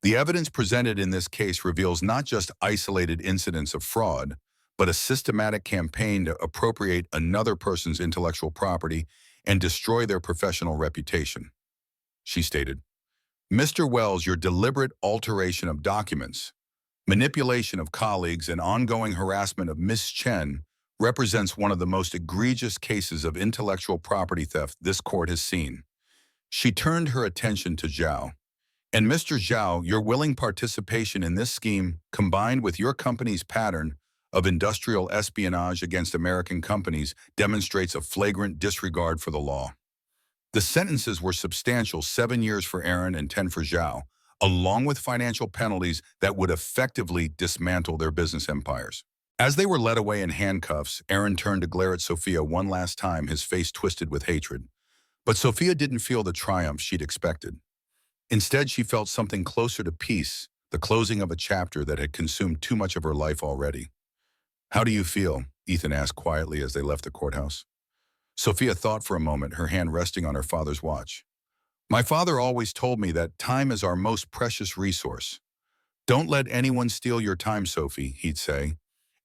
S1: The evidence presented in this case reveals not just isolated incidents of fraud, but a systematic campaign to appropriate another person's intellectual property and destroy their professional reputation. She stated, "Mr. Wells, your deliberate alteration of documents, manipulation of colleagues, and ongoing harassment of Ms. Chen represents one of the most egregious cases of intellectual property theft this court has seen." She turned her attention to Zhao. "And Mr. Zhao, your willing participation in this scheme, combined with your company's pattern of industrial espionage against American companies, demonstrates a flagrant disregard for the law." The sentences were substantial: 7 years for Aaron and 10 for Zhao, along with financial penalties that would effectively dismantle their business empires. As they were led away in handcuffs, Aaron turned to glare at Sophia one last time, his face twisted with hatred. But Sophia didn't feel the triumph she'd expected. Instead, she felt something closer to peace, the closing of a chapter that had consumed too much of her life already. "How do you feel?" Ethan asked quietly as they left the courthouse. Sophia thought for a moment, her hand resting on her father's watch. "My father always told me that time is our most precious resource. Don't let anyone steal your time, Sophie," he'd say.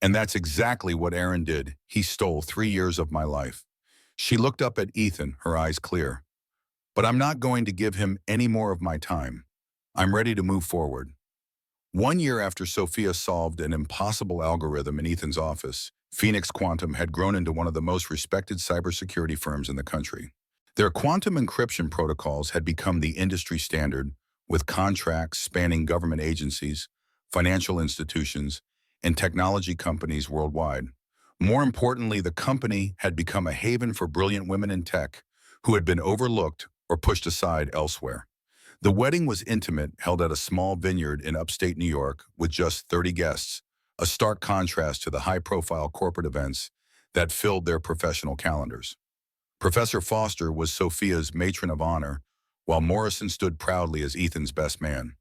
S1: And that's exactly what Aaron did. He stole 3 years of my life. She looked up at Ethan, her eyes clear. "But I'm not going to give him any more of my time. I'm ready to move forward." 1 year after Sophia solved an impossible algorithm in Ethan's office, Phoenix Quantum had grown into one of the most respected cybersecurity firms in the country. Their quantum encryption protocols had become the industry standard, with contracts spanning government agencies, financial institutions, and technology companies worldwide. More importantly, the company had become a haven for brilliant women in tech who had been overlooked or pushed aside elsewhere. The wedding was intimate, held at a small vineyard in upstate New York with just 30 guests, a stark contrast to the high-profile corporate events that filled their professional calendars. Professor Foster was Sophia's matron of honor, while Morrison stood proudly as Ethan's best man.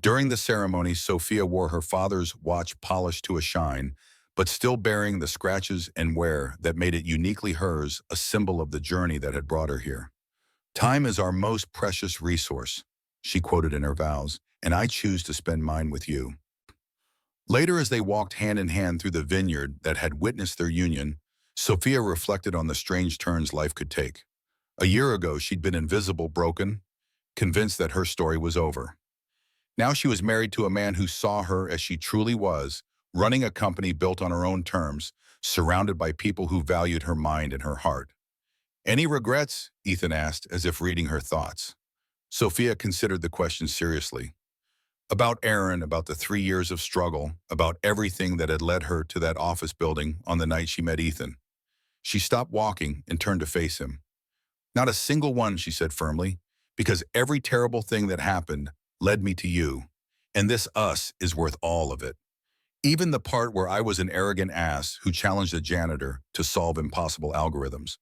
S1: During the ceremony, Sophia wore her father's watch polished to a shine, but still bearing the scratches and wear that made it uniquely hers, a symbol of the journey that had brought her here. "Time is our most precious resource," she quoted in her vows, "and I choose to spend mine with you." Later, as they walked hand in hand through the vineyard that had witnessed their union, Sophia reflected on the strange turns life could take. A year ago, she'd been invisible, broken, convinced that her story was over. Now she was married to a man who saw her as she truly was, running a company built on her own terms, surrounded by people who valued her mind and her heart. "Any regrets?" Ethan asked, as if reading her thoughts. Sophia considered the question seriously. About Aaron, about the 3 years of struggle, about everything that had led her to that office building on the night she met Ethan. She stopped walking and turned to face him. "Not a single one," she said firmly, "because every terrible thing that happened led me to you, and this us is worth all of it. Even the part where I was an arrogant ass who challenged a janitor to solve impossible algorithms.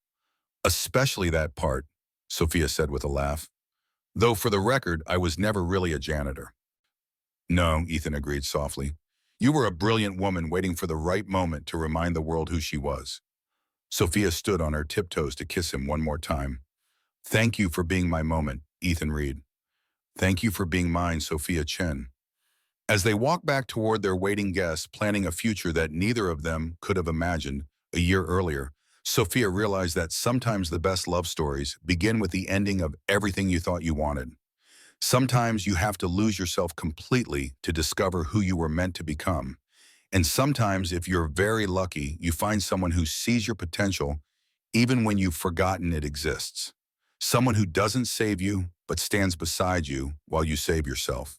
S1: Especially that part," Sophia said with a laugh. "Though for the record, I was never really a janitor." "No," Ethan agreed softly. "You were a brilliant woman waiting for the right moment to remind the world who she was." Sophia stood on her tiptoes to kiss him one more time. "Thank you for being my moment," Ethan read. "Thank you for being mine, Sophia Chen." As they walked back toward their waiting guests, planning a future that neither of them could have imagined a year earlier, Sophia realized that sometimes the best love stories begin with the ending of everything you thought you wanted. Sometimes you have to lose yourself completely to discover who you were meant to become. And sometimes, if you're very lucky, you find someone who sees your potential even when you've forgotten it exists. Someone who doesn't save you, but stands beside you while you save yourself.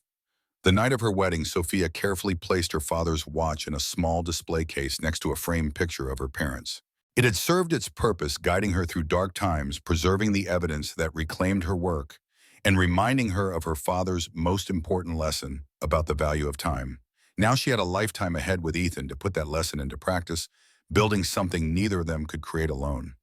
S1: The night of her wedding, Sophia carefully placed her father's watch in a small display case next to a framed picture of her parents. It had served its purpose, guiding her through dark times, preserving the evidence that reclaimed her work, and reminding her of her father's most important lesson about the value of time. Now she had a lifetime ahead with Ethan to put that lesson into practice, building something neither of them could create alone.